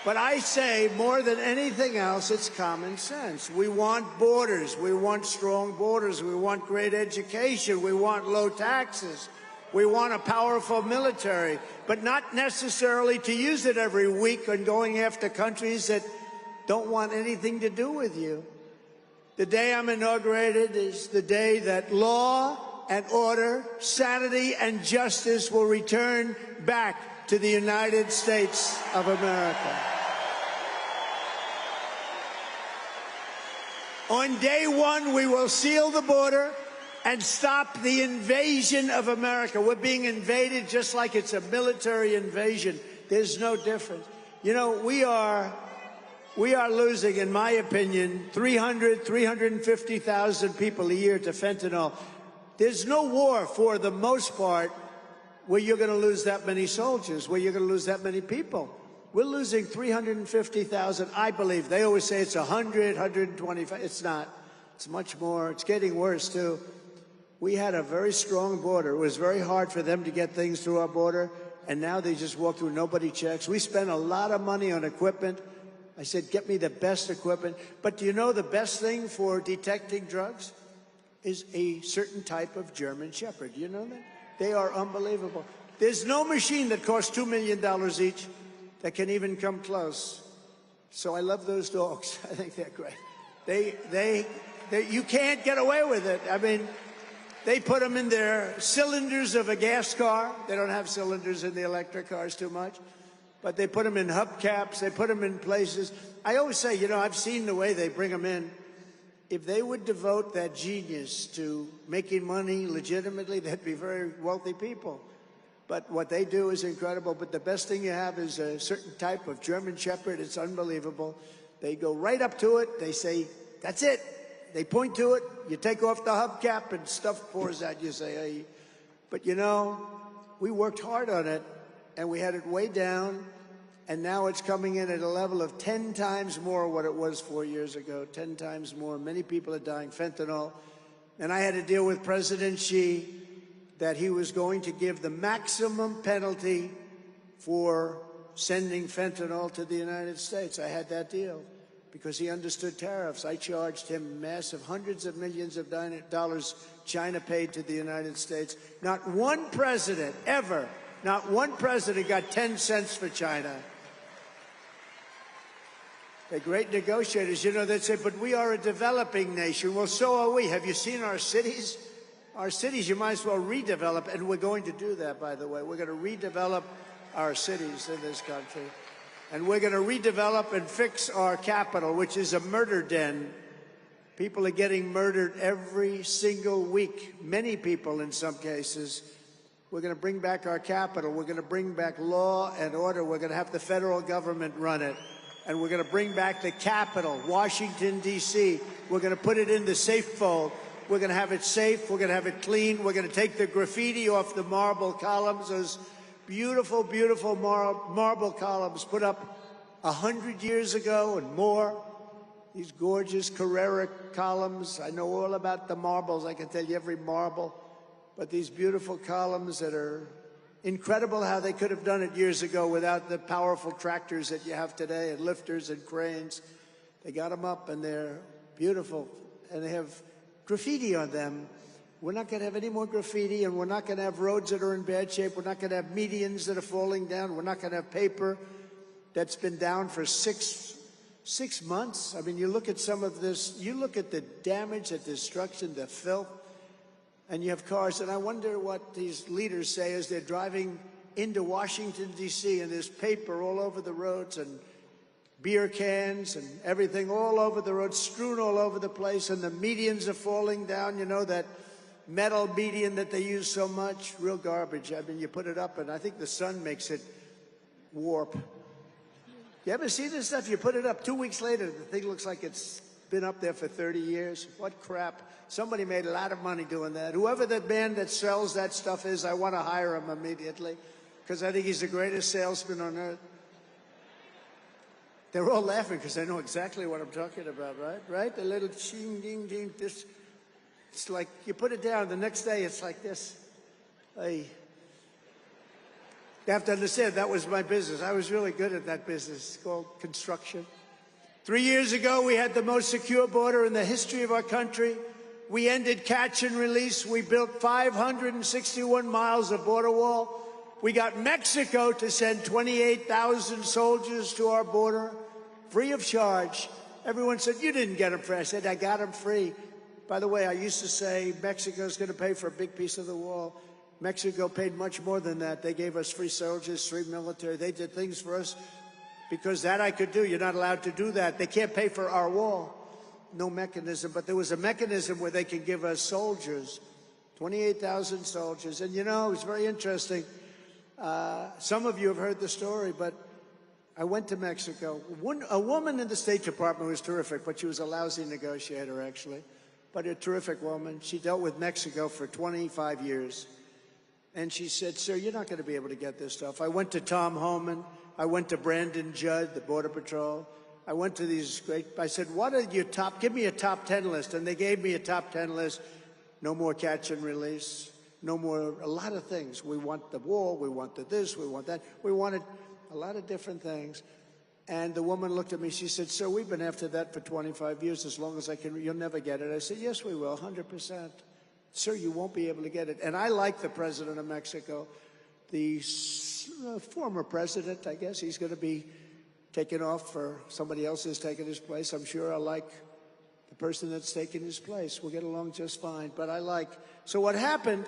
S1: But I say, more than anything else, it's common sense. We want borders. We want strong borders. We want great education. We want low taxes. We want a powerful military, but not necessarily to use it every week on going after countries that don't want anything to do with you. The day I'm inaugurated is the day that law and order, sanity and justice will return back to the United States of America. On day 1, we will seal the border and stop the invasion of America. We're being invaded just like it's a military invasion. There's no difference. You know, we are losing, in my opinion, 350,000 people a year to fentanyl. There's no war, for the most part, where you're going to lose that many soldiers, where you're going to lose that many people. We're losing 350,000, I believe. They always say it's 100, 125. It's not. It's much more. It's getting worse, too. We had a very strong border. It was very hard for them to get things through our border, and now they just walk through, nobody checks. We spend a lot of money on equipment. I said, get me the best equipment. But do you know the best thing for detecting drugs is a certain type of German Shepherd? You know that? They are unbelievable. There's no machine that costs $2 million each that can even come close. So I love those dogs. I think they're great. You can't get away with it. I mean, they put them in their cylinders of a gas car. They don't have cylinders in the electric cars too much. But they put them in hubcaps. They put them in places. I always say, you know, I've seen the way they bring them in. If they would devote that genius to making money legitimately, they'd be very wealthy people. But what they do is incredible. But the best thing you have is a certain type of German Shepherd. It's unbelievable. They go right up to it. They say, that's it. They point to it. You take off the hubcap and stuff pours out. You say, hey. But, you know, we worked hard on it, and we had it way down. And now it's coming in at a level of 10 times more what it was 4 years ago, 10 times more. Many people are dying fentanyl. And I had to deal with President Xi that he was going to give the maximum penalty for sending fentanyl to the United States. I had that deal. because he understood tariffs. I charged him massive hundreds of millions of dollars China paid to the United States. Not one president ever, not one president got 10 cents for China. They're great negotiators. You know, they say, but we are a developing nation. Well, so are we. Have you seen our cities? Our cities, you might as well redevelop, and we're going to do that, by the way. We're going to redevelop our cities in this country. And we're going to redevelop and fix our capital, which is a murder den. People are getting murdered every single week, many people in some cases. We're going to bring back our capital. We're going to bring back law and order. We're going to have the federal government run it. And we're going to bring back the capital, Washington, D.C. We're going to put it in the safe fold. We're going to have it safe. We're going to have it clean. We're going to take the graffiti off the marble columns, those beautiful, beautiful marble columns put up 100 years ago and more. These gorgeous Carrera columns. I know all about the marbles. I can tell you every marble. But these beautiful columns that are incredible how they could have done it years ago without the powerful tractors that you have today and lifters and cranes. They got them up and they're beautiful. And they have graffiti on them. We're not going to have any more graffiti, and we're not going to have roads that are in bad shape. We're not going to have medians that are falling down. We're not going to have paper that's been down for six months. I mean, you look at some of this, you look at the damage, the destruction, the filth, and you have cars, and I wonder what these leaders say as they're driving into Washington, D.C., and there's paper all over the roads and beer cans and everything all over the road, strewn all over the place, and the medians are falling down, you know, that metal median that they use so much, real garbage. I mean, you put it up, and I think the sun makes it warp. You ever see this stuff? You put it up, 2 weeks later, the thing looks like it's been up there for 30 years. What crap. Somebody made a lot of money doing that. Whoever the man that sells that stuff is, I want to hire him immediately, because I think he's the greatest salesman on earth. They're all laughing because they know exactly what I'm talking about, right? Right? The little ching, ding, ding, this. It's like you put it down, the next day it's like this. You have to understand, that was my business. I was really good at that business. It's called construction. 3 years ago, we had the most secure border in the history of our country. We ended catch and release. We built 561 miles of border wall. We got Mexico to send 28,000 soldiers to our border, free of charge. Everyone said, you didn't get them free. I said, I got them free. By the way, I used to say Mexico's going to pay for a big piece of the wall. Mexico paid much more than that. They gave us free soldiers, free military. They did things for us because that I could do. You're not allowed to do that. They can't pay for our wall. No mechanism. But there was a mechanism where they can give us soldiers, 28,000 soldiers. And, you know, it was very interesting. Some of you have heard the story, but I went to Mexico. A woman in the State Department was terrific, but she was a lousy negotiator, actually. But a terrific woman. She dealt with Mexico for 25 years. And she said, sir, you're not going to be able to get this stuff. I went to Tom Homan. I went to Brandon Judd, the Border Patrol. I went to these I said, what are your give me a top 10 list. And they gave me a top 10 list. No more catch and release. No more, a lot of things. We want the wall, we want this, we want that. We wanted a lot of different things. And the woman looked at me, she said, sir, we've been after that for 25 years, as long as I can, you'll never get it. I said, yes, we will, 100%. Sir, you won't be able to get it. And I like the president of Mexico, the former president, I guess. He's going to be taken off for somebody else has taken his place. I'm sure I like the person that's taken his place. We'll get along just fine. But so what happened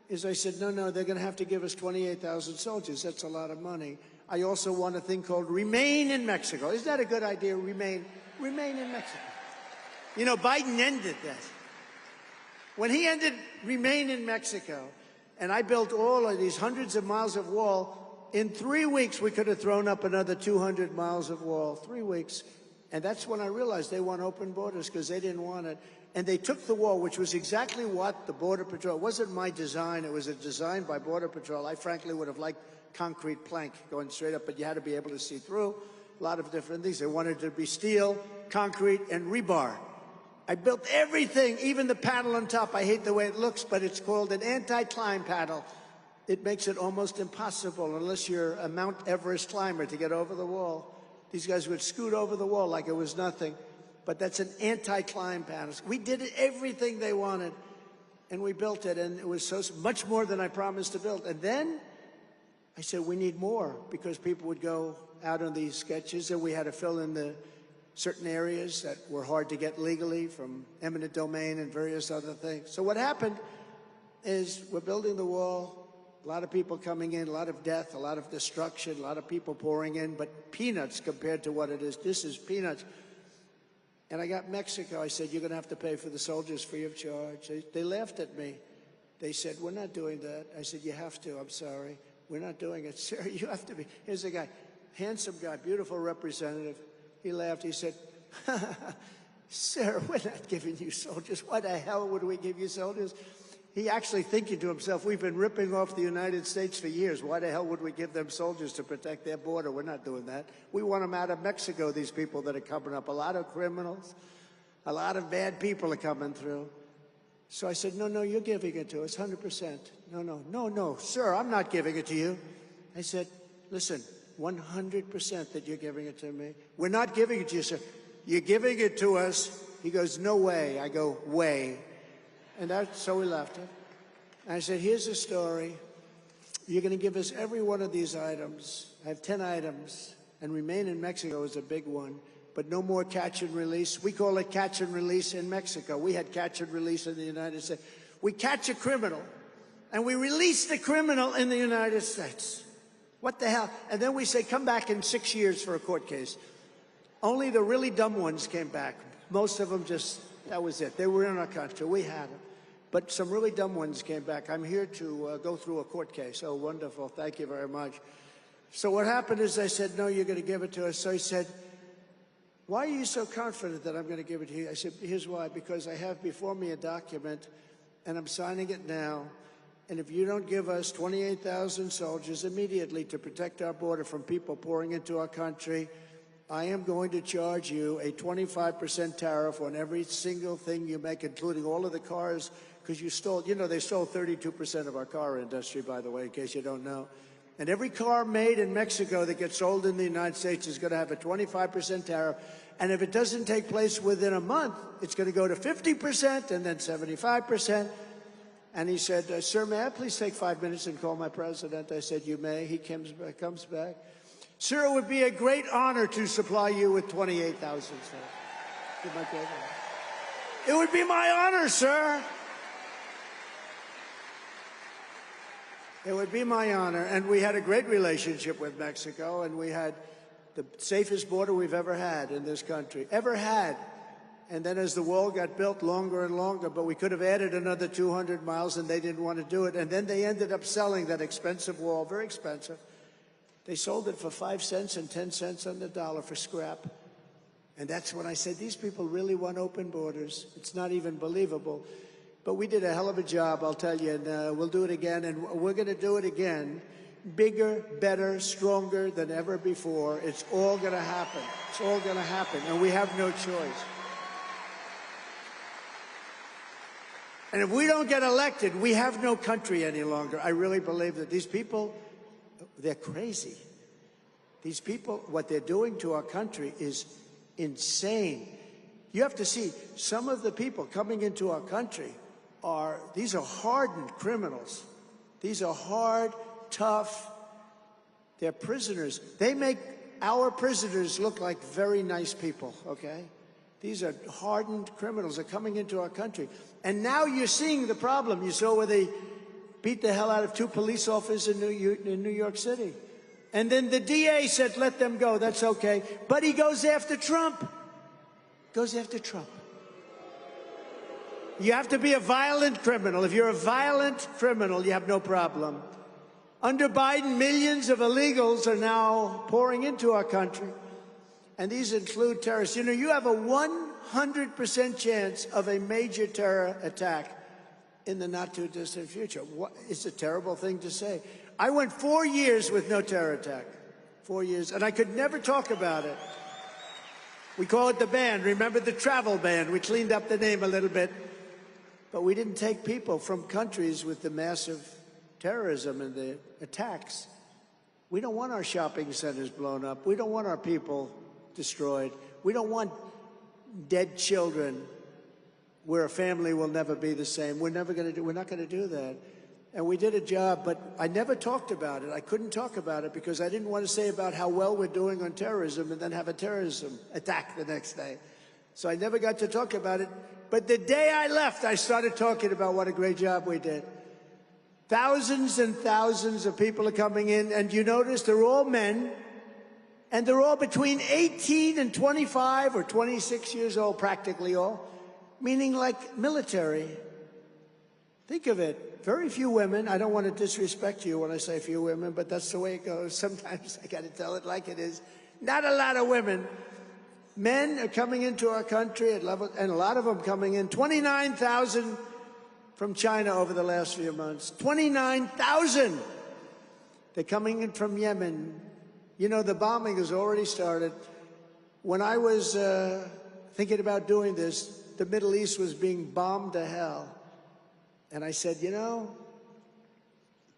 S1: is I said, no, they're going to have to give us 28,000 soldiers. That's a lot of money. I also want a thing called Remain in Mexico. Isn't that a good idea, Remain in Mexico? You know, Biden ended that. When he ended Remain in Mexico, and I built all of these hundreds of miles of wall, in 3 weeks we could have thrown up another 200 miles of wall, 3 weeks. And that's when I realized they want open borders because they didn't want it. And they took the wall, which was exactly what the Border Patrol, it wasn't my design, it was a design by Border Patrol. I frankly would have liked concrete plank going straight up, but you had to be able to see through a lot of different things. They wanted it to be steel, concrete, and rebar. I built everything, even the panel on top. I hate the way it looks, but it's called an anti-climb panel. It makes it almost impossible, unless you're a Mount Everest climber, to get over the wall. These guys would scoot over the wall like it was nothing. But that's an anti-climb panel. We did everything they wanted, and we built it, and it was so much more than I promised to build. And then I said, we need more, because people would go out on these sketches, and we had to fill in the certain areas that were hard to get legally from eminent domain and various other things. So what happened is we're building the wall, a lot of people coming in, a lot of death, a lot of destruction, a lot of people pouring in, but peanuts compared to what it is. This is peanuts. And I got Mexico. I said, you're going to have to pay for the soldiers free of charge. They laughed at me. They said, we're not doing that. I said, you have to. I'm sorry. We're not doing it. Sir, you have to be. Here's a guy, handsome guy, beautiful representative. He laughed. He said, sir, we're not giving you soldiers. Why the hell would we give you soldiers? He actually thinking to himself, we've been ripping off the United States for years. Why the hell would we give them soldiers to protect their border? We're not doing that. We want them out of Mexico, these people that are coming up. A lot of criminals, a lot of bad people are coming through. So I said, no, you're giving it to us, 100%. No, sir, I'm not giving it to you. I said, listen, 100% that you're giving it to me. We're not giving it to you, sir. You're giving it to us. He goes, no way. I go, way. And so we left it. And I said, here's the story. You're going to give us every one of these items. I have 10 items, and remain in Mexico is a big one, but no more catch and release. We call it catch and release in Mexico. We had catch and release in the United States. We catch a criminal, and we release the criminal in the United States. What the hell? And then we say, come back in 6 years for a court case. Only the really dumb ones came back. Most of them just, that was it. They were in our country. We had them. But some really dumb ones came back. I'm here to go through a court case. Oh, wonderful. Thank you very much. So what happened is I said, no, you're going to give it to us. So he said, why are you so confident that I'm going to give it to you? I said, here's why. Because I have before me a document, and I'm signing it now. And if you don't give us 28,000 soldiers immediately to protect our border from people pouring into our country, I am going to charge you a 25% tariff on every single thing you make, including all of the cars, because you stole, they stole 32% of our car industry, by the way, in case you don't know. And every car made in Mexico that gets sold in the United States is going to have a 25% tariff. And if it doesn't take place within a month, it's going to go to 50% and then 75%. And he said, sir, may I please take 5 minutes and call my president? I said, you may. He comes back. Sir, it would be a great honor to supply you with 28,000. It would be my honor, sir. It would be my honor. And we had a great relationship with Mexico, and we had the safest border we've ever had in this country, ever had. And then as the wall got built longer and longer, but we could have added another 200 miles, and they didn't want to do it. And then they ended up selling that expensive wall, very expensive. They sold it for 5 cents and 10 cents on the dollar for scrap. And that's when I said, these people really want open borders. It's not even believable. But we did a hell of a job, I'll tell you, and we'll do it again, and we're going to do it again. Bigger, better, stronger than ever before. It's all going to happen. It's all going to happen, and we have no choice. And if we don't get elected, we have no country any longer. I really believe that these people, they're crazy. These people, what they're doing to our country is insane. You have to see, some of the people coming into our country these are hardened criminals. These are hard, tough, they're prisoners. They make our prisoners look like very nice people, okay? These are hardened criminals that are coming into our country. And now you're seeing the problem. You saw where they beat the hell out of 2 police officers in New York City. And then the DA said, let them go, that's okay. But he goes after Trump. Goes after Trump. You have to be a violent criminal. If you're a violent criminal, you have no problem. Under Biden, millions of illegals are now pouring into our country. And these include terrorists. You have a 100% chance of a major terror attack in the not-too-distant future. It's a terrible thing to say. I went 4 years with no terror attack. 4 years. And I could never talk about it. We call it the ban. Remember the travel ban? We cleaned up the name a little bit. But we didn't take people from countries with the massive terrorism and the attacks. We don't want our shopping centers blown up. We don't want our people destroyed. We don't want dead children where a family will never be the same. We're not going to do that. And we did a job, but I never talked about it. I couldn't talk about it because I didn't want to say about how well we're doing on terrorism and then have a terrorism attack the next day. So I never got to talk about it. But the day I left, I started talking about what a great job we did. Thousands and thousands of people are coming in, and you notice they're all men, and they're all between 18 and 25 or 26 years old, practically all, meaning like military. Think of it. Very few women. I don't want to disrespect you when I say few women, but that's the way it goes. Sometimes I got to tell it like it is. Not a lot of women. Men are coming into our country at level, and a lot of them coming in. 29,000 from China over the last few months. 29,000. They're coming in from Yemen. You know, the bombing has already started. When I was thinking about doing this, the Middle East was being bombed to hell. And I said, you know,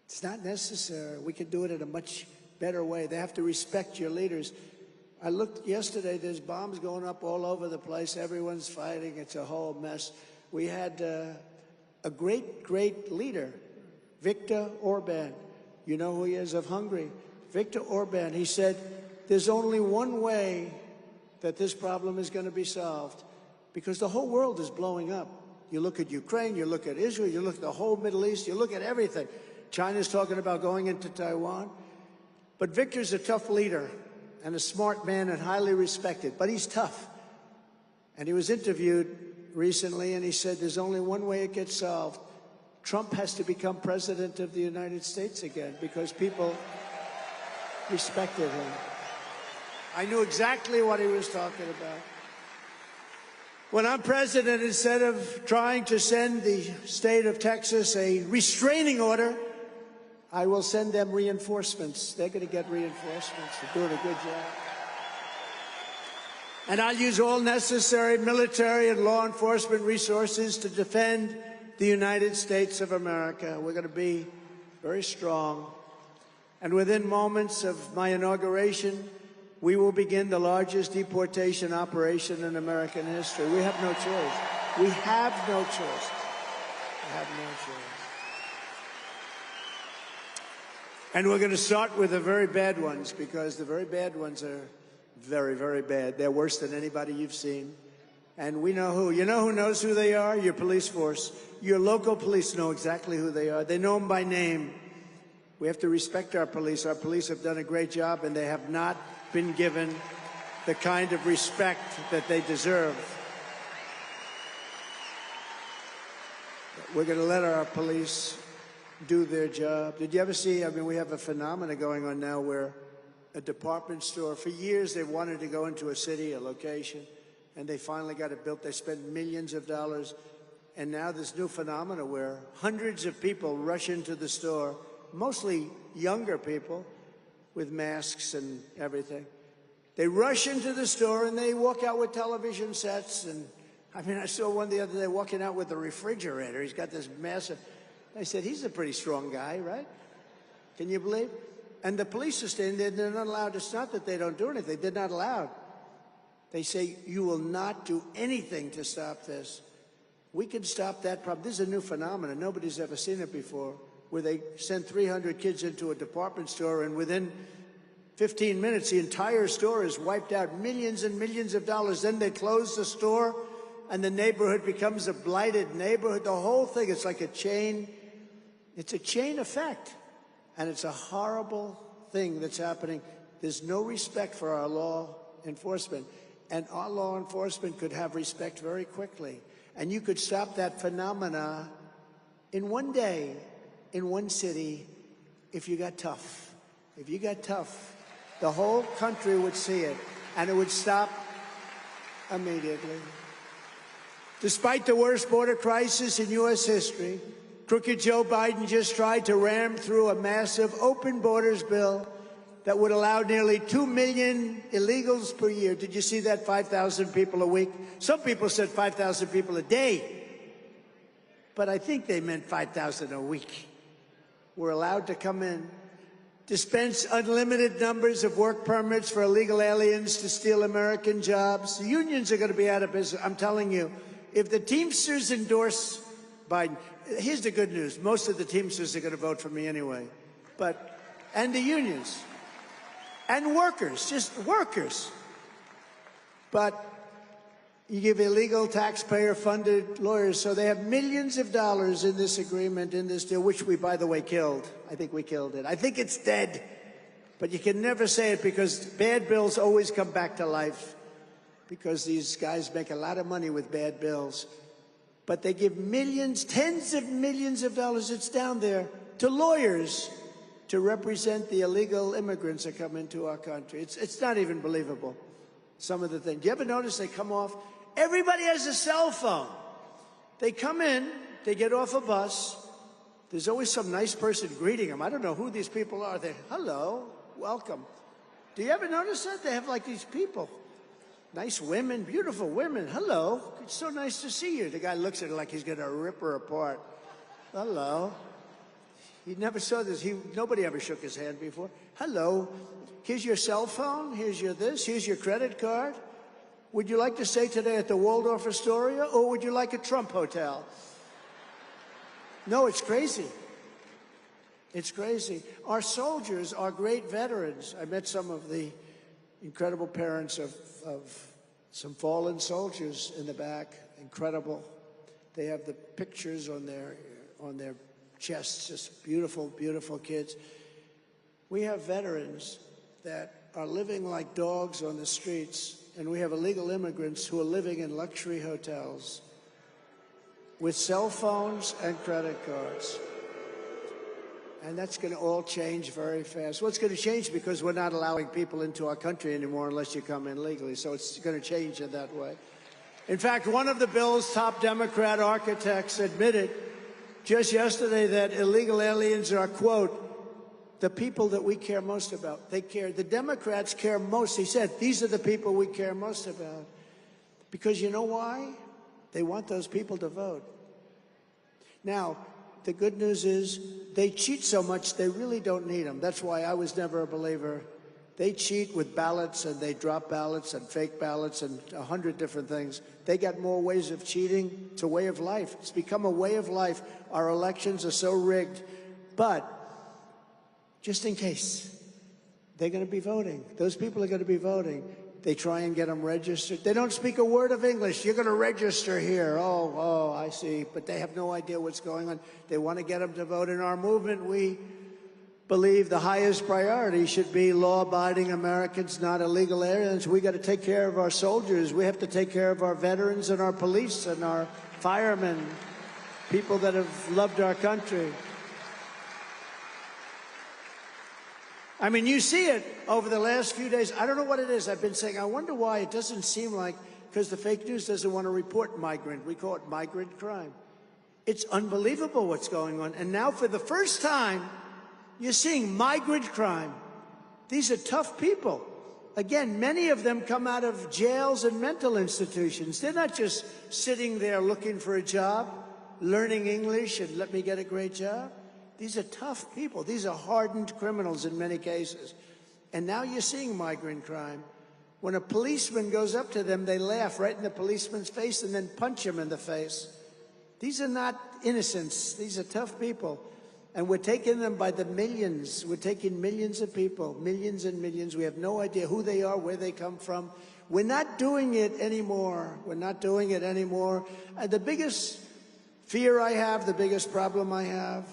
S1: it's not necessary. We can do it in a much better way. They have to respect your leaders. I looked yesterday, there's bombs going up all over the place. Everyone's fighting. It's a whole mess. We had a great, great leader, Viktor Orban. You know who he is, of Hungary. Viktor Orban, he said, there's only one way that this problem is going to be solved, because the whole world is blowing up. You look at Ukraine, you look at Israel, you look at the whole Middle East, you look at everything. China's talking about going into Taiwan. But Victor's a tough leader and a smart man and highly respected, but he's tough. And he was interviewed recently, and he said there's only one way it gets solved. Trump has to become president of the United States again, because people respected him. I knew exactly what he was talking about. When I'm president, instead of trying to send the state of Texas a restraining order, I will send them reinforcements. They're going to get reinforcements. They're doing a good job. And I'll use all necessary military and law enforcement resources to defend the United States of America. We're going to be very strong. And within moments of my inauguration, we will begin the largest deportation operation in American history. We have no choice. We have no choice. We have no choice. And we're going to start with the very bad ones, because the very bad ones are very, very bad. They're worse than anybody you've seen. And we know who. You know who knows who they are? Your police force. Your local police know exactly who they are. They know them by name. We have to respect our police. Our police have done a great job, and they have not been given the kind of respect that they deserve. We're going to let our police do their job. Did you ever see, I mean, we have a phenomenon going on now where a department store, for years they wanted to go into a city, a location, and they finally got it built. They spent millions of dollars, and now this new phenomenon where hundreds of people rush into the store, mostly younger people, with masks and everything. They rush into the store and they walk out with television sets. And I mean, I saw one the other day walking out with a refrigerator. He's got this massive, I said, he's a pretty strong guy, right? Can you believe? And the police are standing there, they're not allowed. It's not that they don't do anything, they're not allowed. They say, you will not do anything to stop this. We can stop that problem. This is a new phenomenon. Nobody's ever seen it before, where they send 300 kids into a department store, and within 15 minutes, the entire store is wiped out, millions and millions of dollars. Then they close the store, and the neighborhood becomes a blighted neighborhood. The whole thing, it's like a chain. It's a chain effect, and it's a horrible thing that's happening. There's no respect for our law enforcement, and our law enforcement could have respect very quickly. And you could stop that phenomena in one day, in one city, if you got tough. If you got tough, the whole country would see it, and it would stop immediately. Despite the worst border crisis in U.S. history, crooked Joe Biden just tried to ram through a massive open borders bill that would allow nearly 2 million illegals per year. Did you see that? 5,000 people a week. Some people said 5,000 people a day, but I think they meant 5,000 a week. Were allowed to come in. dispense unlimited numbers of work permits for illegal aliens to steal American jobs. The unions are going to be out of business. I'm telling you, if the Teamsters endorse Biden, here's the good news. Most of the Teamsters are going to vote for me anyway. And the unions. And workers, just workers. But you give illegal taxpayer-funded lawyers, so they have millions of dollars in this agreement, in this deal, which we, by the way, killed. I think we killed it. I think it's dead. But you can never say it because bad bills always come back to life because these guys make a lot of money with bad bills. But they give millions, tens of millions of dollars, it's down there, to lawyers to represent the illegal immigrants that come into our country. It's not even believable, some of the things. Do you ever notice they come off? Everybody has a cell phone. They come in, they get off a bus. There's always some nice person greeting them. I don't know who these people are. They, hello, welcome. Do you ever notice that? They have like these people. Nice women, beautiful women. Hello, it's so nice to see you. The guy looks at her like he's going to rip her apart. Hello. He never saw this. Nobody ever shook his hand before. Hello. Here's your cell phone. Here's your this. Here's your credit card. Would you like to stay today at the Waldorf Astoria, or would you like a Trump hotel? No, it's crazy. It's crazy. Our soldiers are great veterans. I met some of the incredible parents of some fallen soldiers in the back. Incredible. They have the pictures on their chests, just beautiful, beautiful kids. We have veterans that are living like dogs on the streets, and we have illegal immigrants who are living in luxury hotels with cell phones and credit cards. And that's going to all change very fast. Well, it's going to change because we're not allowing people into our country anymore unless you come in legally. So it's going to change in that way. In fact, one of the bill's top Democrat architects admitted just yesterday that illegal aliens are, quote, the people that we care most about. They care. The Democrats care most. He said, these are the people we care most about. Because you know why? They want those people to vote. Now, the good news is they cheat so much they really don't need them. That's why I was never a believer. They cheat with ballots, and they drop ballots and fake ballots and 100 different things. They got more ways of cheating. It's a way of life. It's become a way of life. Our elections are so rigged. But just in case, they're going to be voting. Those people are going to be voting. They try and get them registered. They don't speak a word of English. You're going to register here. Oh, I see. But they have no idea what's going on. They want to get them to vote. In our movement, we believe the highest priority should be law-abiding Americans, not illegal aliens. We got to take care of our soldiers. We have to take care of our veterans and our police and our firemen, people that have loved our country. I mean, you see it over the last few days. I don't know what it is. I've been saying, I wonder why it doesn't seem like, because the fake news doesn't want to report migrant. We call it migrant crime. It's unbelievable what's going on. And now for the first time, you're seeing migrant crime. These are tough people. Again, many of them come out of jails and mental institutions. They're not just sitting there looking for a job, learning English, and let me get a great job. These are tough people. These are hardened criminals in many cases. And now you're seeing migrant crime. When a policeman goes up to them, they laugh right in the policeman's face and then punch him in the face. These are not innocents. These are tough people. And we're taking them by the millions. We're taking millions of people, millions and millions. We have no idea who they are, where they come from. We're not doing it anymore. We're not doing it anymore. And the biggest fear I have, the biggest problem I have,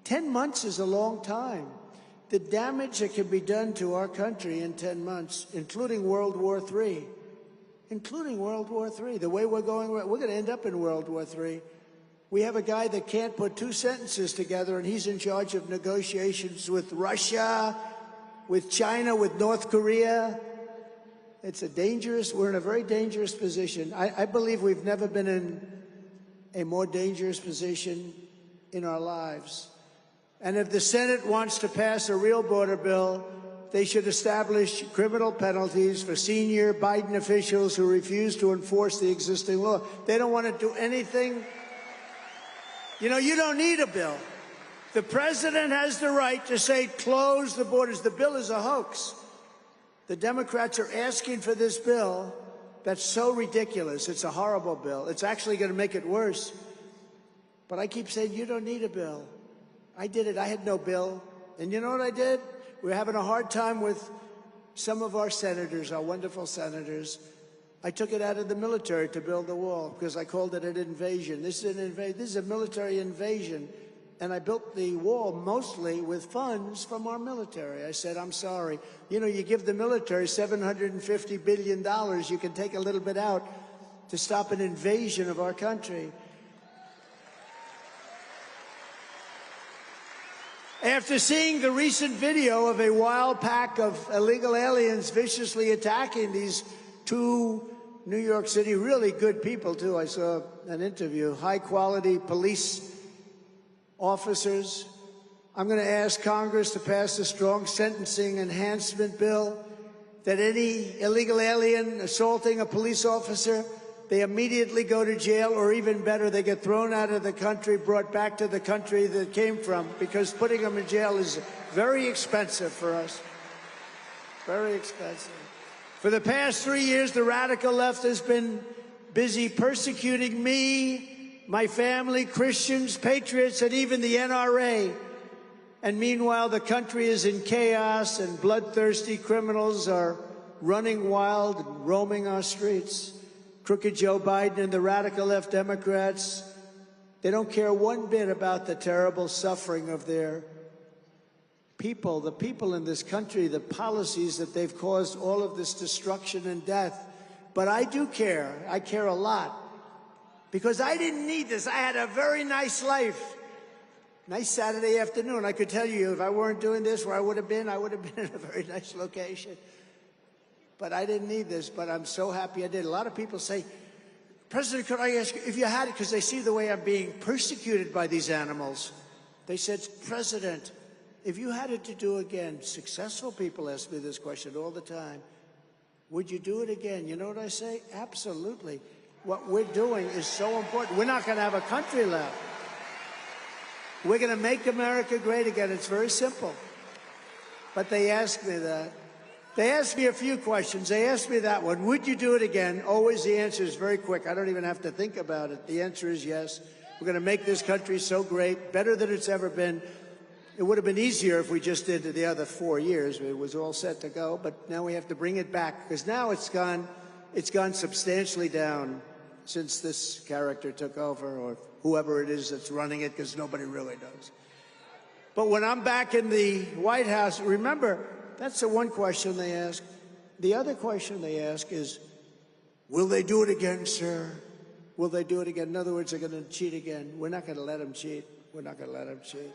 S1: 10 months is a long time. The damage that can be done to our country in 10 months, including World War III, the way we're going, we're going to end up in World War III. We have a guy that can't put two sentences together, and he's in charge of negotiations with Russia, with China, with North Korea. We're in a very dangerous position. I believe we've never been in a more dangerous position in our lives. And if the Senate wants to pass a real border bill, they should establish criminal penalties for senior Biden officials who refuse to enforce the existing law. They don't want to do anything. You know, you don't need a bill. The president has the right to say, close the borders. The bill is a hoax. The Democrats are asking for this bill that's so ridiculous. It's a horrible bill. It's actually going to make it worse. But I keep saying, you don't need a bill. I did it. I had no bill. And you know what I did? We're having a hard time with some of our senators, our wonderful senators. I took it out of the military to build the wall because I called it an invasion. This is a military invasion. And I built the wall mostly with funds from our military. I said, I'm sorry. You know, you give the military $750 billion. You can take a little bit out to stop an invasion of our country. After seeing the recent video of a wild pack of illegal aliens viciously attacking these two New York City, really good people, too. I saw an interview, high-quality police officers. I'm going to ask Congress to pass a strong sentencing enhancement bill that any illegal alien assaulting a police officer, they immediately go to jail, or even better, they get thrown out of the country, brought back to the country that came from, because putting them in jail is very expensive for us. Very expensive. For the past 3 years, the radical left has been busy persecuting me, my family, Christians, patriots, and even the NRA. And meanwhile, the country is in chaos, and bloodthirsty criminals are running wild and roaming our streets. Crooked Joe Biden and the radical left Democrats, they don't care one bit about the terrible suffering of their people, the people in this country, the policies that they've caused all of this destruction and death. But I do care. I care a lot. Because I didn't need this. I had a very nice life. Nice Saturday afternoon. I could tell you, if I weren't doing this, where I would have been in a very nice location. But I didn't need this, but I'm so happy I did. A lot of people say, President, could I ask you, if you had it, because they see the way I'm being persecuted by these animals. They said, President, if you had it to do again, successful people ask me this question all the time, would you do it again? You know what I say? Absolutely. What we're doing is so important. We're not going to have a country left. We're going to make America great again. It's very simple. But they ask me that. They asked me a few questions. They asked me that one. Would you do it again? Always the answer is very quick. I don't even have to think about it. The answer is yes. We're going to make this country so great, better than it's ever been. It would have been easier if we just did the other 4 years. It was all set to go. But now we have to bring it back, because now it's gone substantially down since this character took over, or whoever it is that's running it, because nobody really knows. But when I'm back in the White House, remember, that's the one question they ask. The other question they ask is, will they do it again, sir? Will they do it again? In other words, they're going to cheat again. We're not going to let them cheat. We're not going to let them cheat.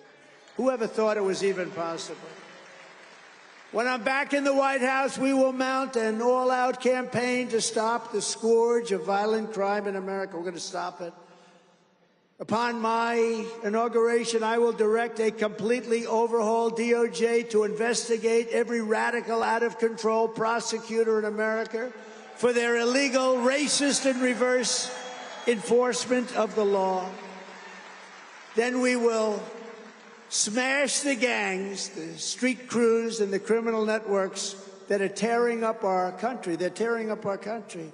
S1: Whoever thought it was even possible? When I'm back in the White House, we will mount an all-out campaign to stop the scourge of violent crime in America. We're going to stop it. Upon my inauguration, I will direct a completely overhauled DOJ to investigate every radical, out-of-control prosecutor in America for their illegal, racist, and reverse enforcement of the law. Then we will smash the gangs, the street crews, and the criminal networks that are tearing up our country. They're tearing up our country.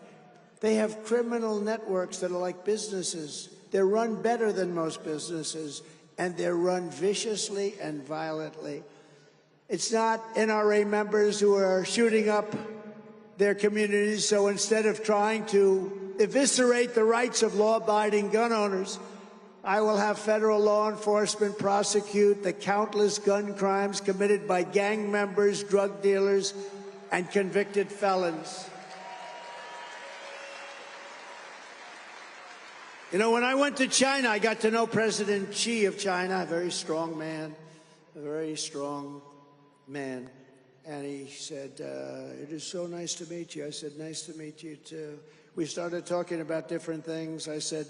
S1: They have criminal networks that are like businesses. They're run better than most businesses, and they're run viciously and violently. It's not NRA members who are shooting up their communities, so instead of trying to eviscerate the rights of law-abiding gun owners, I will have federal law enforcement prosecute the countless gun crimes committed by gang members, drug dealers, and convicted felons. You know, when I went to China, I got to know President Xi of China, a very strong man, a very strong man. And he said, it is so nice to meet you. I said, nice to meet you, too. We started talking about different things. I said,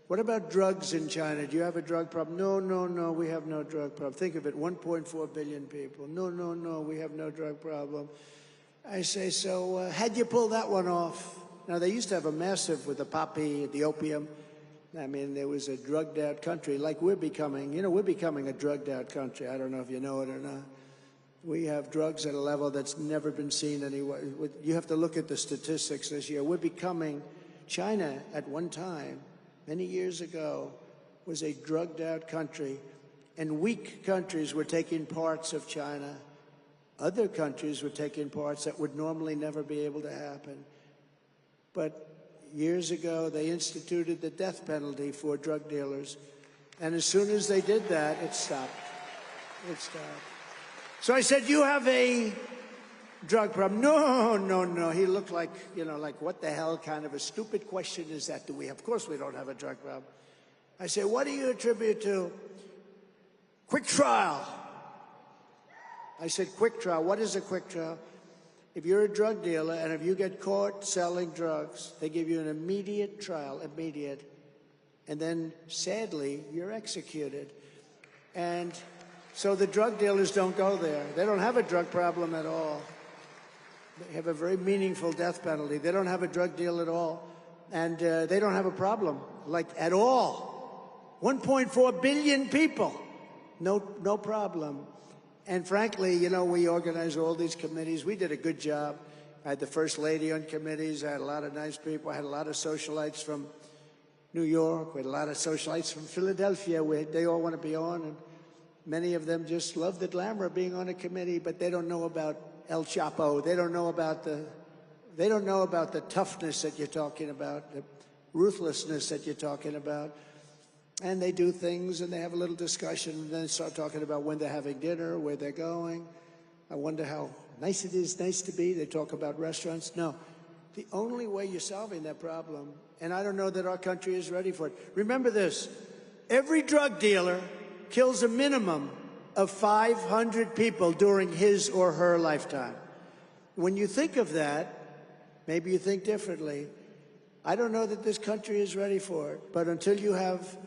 S1: what about drugs in China? Do you have a drug problem? No, no, no, we have no drug problem. Think of it, 1.4 billion people. No, no, no, we have no drug problem. I say, so how'd you pull that one off? Now, they used to have a massive with the poppy, the opium. I mean, there was a drugged-out country like we're becoming. You know, we're becoming a drugged-out country. I don't know if you know it or not. We have drugs at a level that's never been seen anywhere. You have to look at the statistics this year. We're becoming, China at one time, many years ago, was a drugged-out country, and weak countries were taking parts of China. Other countries were taking parts that would normally never be able to happen. But years ago, they instituted the death penalty for drug dealers. And as soon as they did that, it stopped. It stopped. So I said, you have a drug problem. No. He looked like, you know, like, what the hell kind of a stupid question is that? Do we have? Of course we don't have a drug problem. I said, what do you attribute to? Quick trial. I said, quick trial. What is a quick trial? If you're a drug dealer and if you get caught selling drugs, they give you an immediate trial, immediate, and then, sadly, you're executed. And so the drug dealers don't go there. They don't have a drug problem at all. They have a very meaningful death penalty. They don't have a drug deal at all. And they don't have a problem, like, at all. 1.4 billion people, no problem. And frankly, you know, we organize all these committees. We did a good job. I had the First Lady on committees. I had a lot of nice people. I had a lot of socialites from New York. We had a lot of socialites from Philadelphia. They all want to be on. And many of them just love the glamour of being on a committee, but they don't know about El Chapo. They don't know about the toughness that you're talking about, the ruthlessness that you're talking about. And they do things, and they have a little discussion, and then they start talking about when they're having dinner, where they're going. I wonder how nice it is, nice to be. They talk about restaurants. No, the only way you're solving that problem, and I don't know that our country is ready for it. Remember this, every drug dealer kills a minimum of 500 people during his or her lifetime. When you think of that, maybe you think differently. I don't know that this country is ready for it, but until you have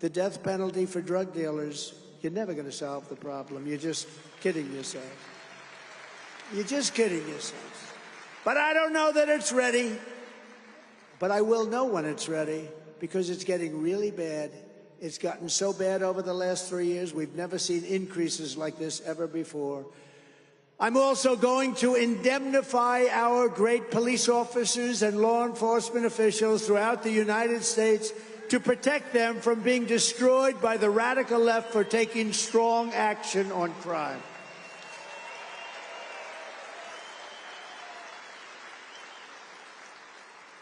S1: the death penalty for drug dealers, you're never going to solve the problem. You're just kidding yourself. You're just kidding yourself. But I don't know that it's ready. But I will know when it's ready, because it's getting really bad. It's gotten so bad over the last 3 years. We've never seen increases like this ever before. I'm also going to indemnify our great police officers and law enforcement officials throughout the United States to protect them from being destroyed by the radical left for taking strong action on crime.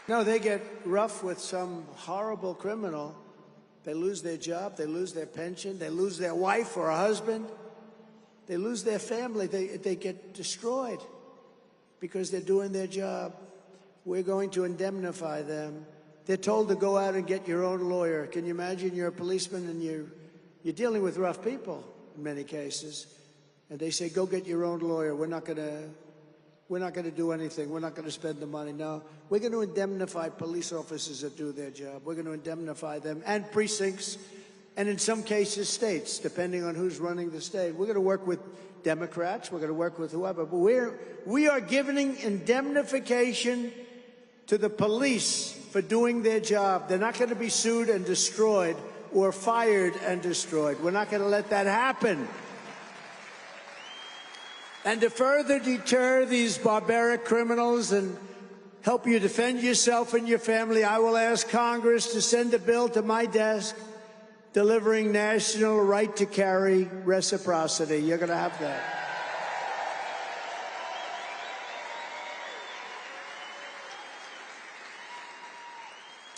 S1: No, they get rough with some horrible criminal. They lose their job, they lose their pension, they lose their wife or a husband. They lose their family. They get destroyed because they're doing their job. We're going to indemnify them. They're told to go out and get your own lawyer. Can you imagine you're a policeman and you're dealing with rough people in many cases, and they say, go get your own lawyer. We're not going to do anything. We're not going to spend the money. No, we're going to indemnify police officers that do their job. We're going to indemnify them, and precincts, and in some cases states, depending on who's running the state. We're going to work with Democrats. We're going to work with whoever. But we are giving indemnification to the police for doing their job. They're not going to be sued and destroyed or fired and destroyed. We're not going to let that happen. And to further deter these barbaric criminals and help you defend yourself and your family, I will ask Congress to send a bill to my desk delivering national right to carry reciprocity. You're going to have that.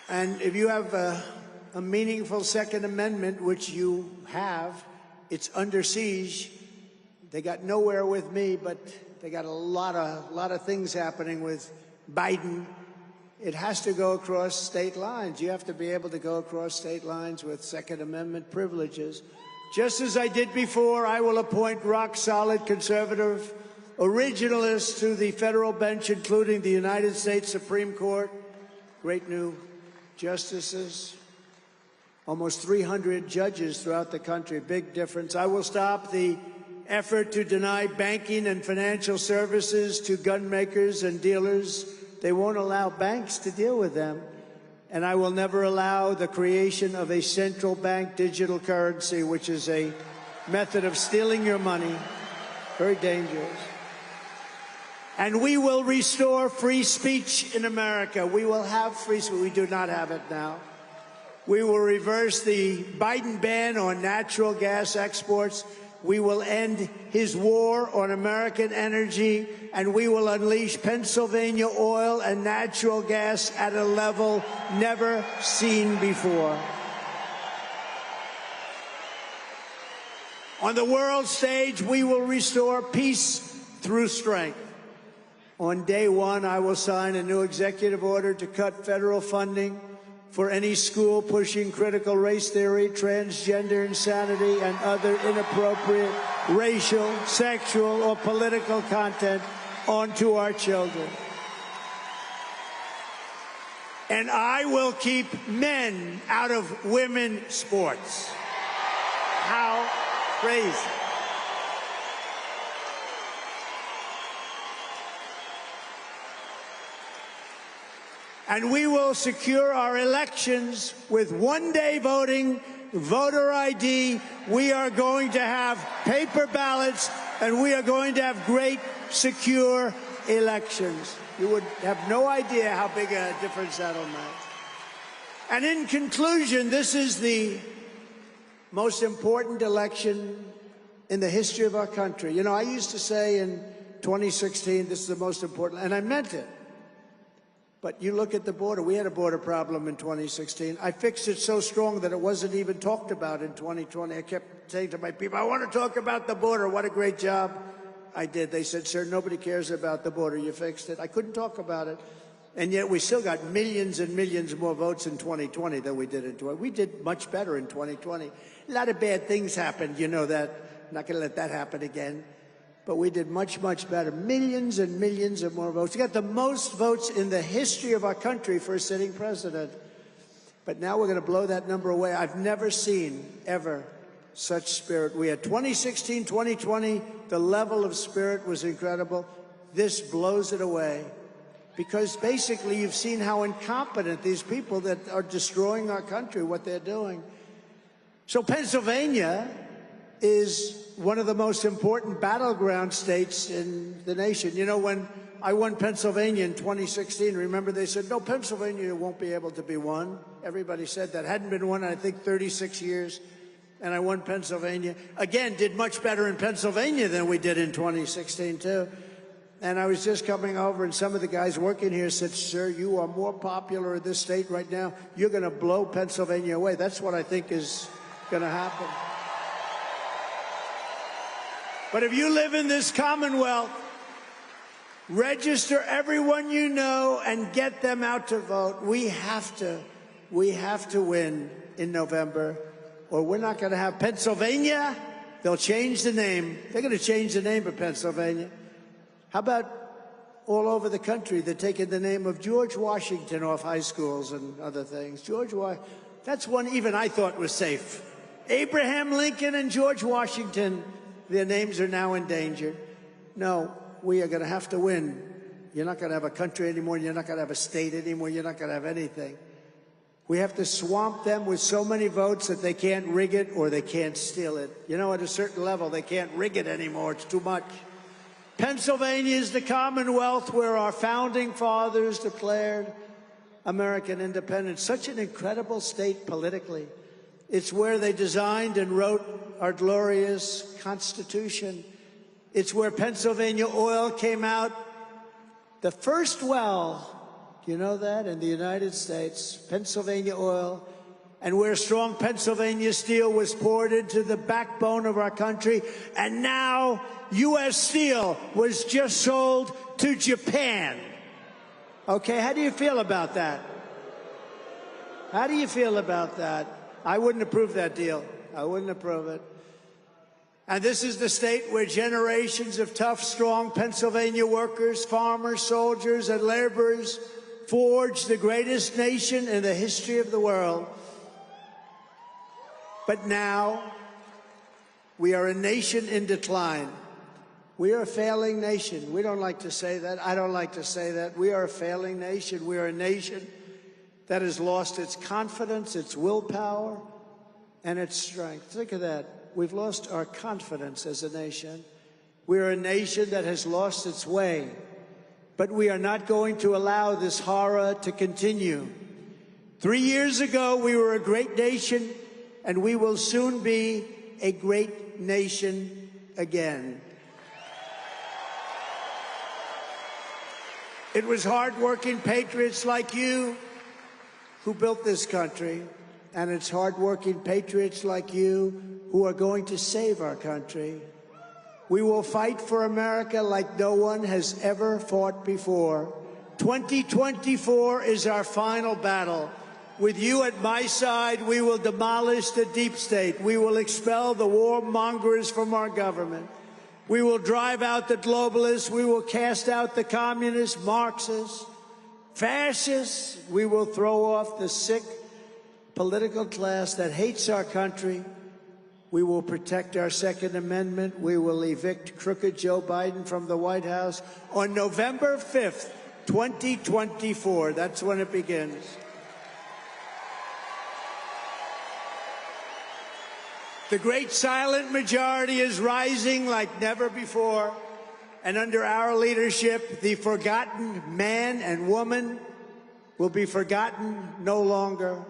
S1: And if you have a meaningful Second Amendment, which you have, it's under siege. They got nowhere with me, but they got a lot of things happening with Biden. It has to go across state lines. You have to be able to go across state lines with Second Amendment privileges. Just as I did before, I will appoint rock-solid conservative originalists to the federal bench, including the United States Supreme Court. Great new justices. Almost 300 judges throughout the country. Big difference. I will stop the effort to deny banking and financial services to gun makers and dealers. They won't allow banks to deal with them. and I will never allow the creation of a central bank digital currency, which is a method of stealing your money, very dangerous. And we will restore free speech in America. We will have free speech. We do not have it now. We will reverse the Biden ban on natural gas exports. We will end his war on American energy, and we will unleash Pennsylvania oil and natural gas at a level never seen before. On the world stage, we will restore peace through strength. On day one, I will sign a new executive order to cut federal funding for any school pushing critical race theory, transgender insanity, and other inappropriate racial, sexual, or political content onto our children. And I will keep men out of women's sports. How crazy. And we will secure our elections with one-day voting, voter ID. We are going to have paper ballots, and we are going to have great, secure elections. You would have no idea how big a difference that'll make. And in conclusion, this is the most important election in the history of our country. You know, I used to say in 2016, this is the most important, and I meant it. But you look at the border. We had a border problem in 2016. I fixed it so strong that it wasn't even talked about in 2020. I kept saying to my people, I want to talk about the border. What a great job I did. They said, sir, nobody cares about the border. You fixed it. I couldn't talk about it. And yet we still got millions and millions more votes in 2020 than we did in 2020. We did much better in 2020. A lot of bad things happened. You know that. I'm not going to let that happen again. But we did much, much better. Millions and millions of more votes. We got the most votes in the history of our country for a sitting president. But now we're going to blow that number away. I've never seen, ever, such spirit. We had 2016, 2020, the level of spirit was incredible. This blows it away. Because basically you've seen how incompetent these people that are destroying our country, what they're doing. So Pennsylvania is one of the most important battleground states in the nation. You know, when I won Pennsylvania in 2016, remember they said, no, Pennsylvania won't be able to be won. Everybody said that. Hadn't been won in, I think, 36 years. And I won Pennsylvania. Again, did much better in Pennsylvania than we did in 2016, too. And I was just coming over, and some of the guys working here said, sir, you are more popular in this state right now. You're going to blow Pennsylvania away. That's what I think is going to happen. But if you live in this Commonwealth, register everyone you know and get them out to vote. We have to win in November, or we're not going to have Pennsylvania. They'll change the name. They're going to change the name of Pennsylvania. How about all over the country? They're taking the name of George Washington off high schools and other things. That's one even I thought was safe. Abraham Lincoln and George Washington. Their names are now endangered. No, we are going to have to win. You're not going to have a country anymore. You're not going to have a state anymore. You're not going to have anything. We have to swamp them with so many votes that they can't rig it or they can't steal it. You know, at a certain level, they can't rig it anymore. It's too much. Pennsylvania is the Commonwealth where our founding fathers declared American independence. Such an incredible state politically. It's where they designed and wrote our glorious Constitution. It's where Pennsylvania oil came out. The first well, do you know that, in the United States, Pennsylvania oil, and where strong Pennsylvania steel was poured into the backbone of our country. And now U.S. Steel was just sold to Japan. Okay, how do you feel about that? How do you feel about that? I wouldn't approve that deal. I wouldn't approve it. And this is the state where generations of tough, strong Pennsylvania workers, farmers, soldiers, and laborers forged the greatest nation in the history of the world. But now, we are a nation in decline. We are a failing nation. We don't like to say that. I don't like to say that. We are a failing nation. We are a nation that has lost its confidence, its willpower, and its strength. Think of that. We've lost our confidence as a nation. We're a nation that has lost its way, but we are not going to allow this horror to continue. 3 years ago, we were a great nation, and we will soon be a great nation again. It was hard-working patriots like you who built this country, and it's hard-working patriots like you who are going to save our country. We will fight for America like no one has ever fought before. 2024 is our final battle. With you at my side, we will demolish the deep state. We will expel the warmongers from our government. We will drive out the globalists. We will cast out the communists, Marxists, fascists. We will throw off the sick political class that hates our country. We will protect our Second Amendment. We will evict crooked Joe Biden from the White House on November 5th, 2024. That's when it begins. The great silent majority is rising like never before, and under our leadership, the forgotten man and woman will be forgotten no longer.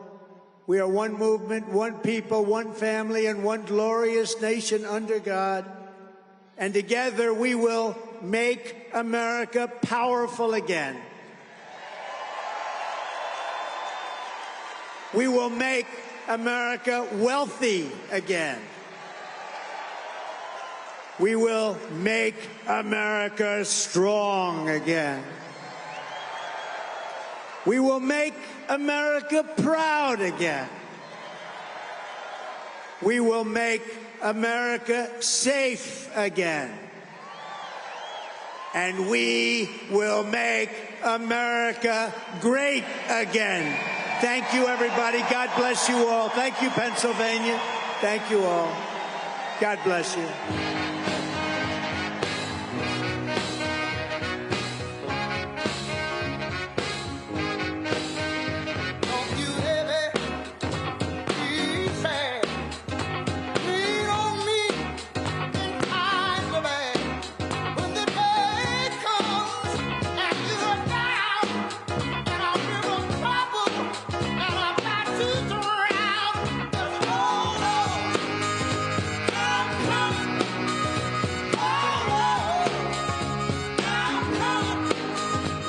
S1: We are one movement, one people, one family, and one glorious nation under God. And together we will make America powerful again. We will make America wealthy again. We will make America strong again. We will make America proud again. We will make America safe again. And we will make America great again. Thank you, everybody. God bless you all. Thank you, Pennsylvania. Thank you all. God bless you.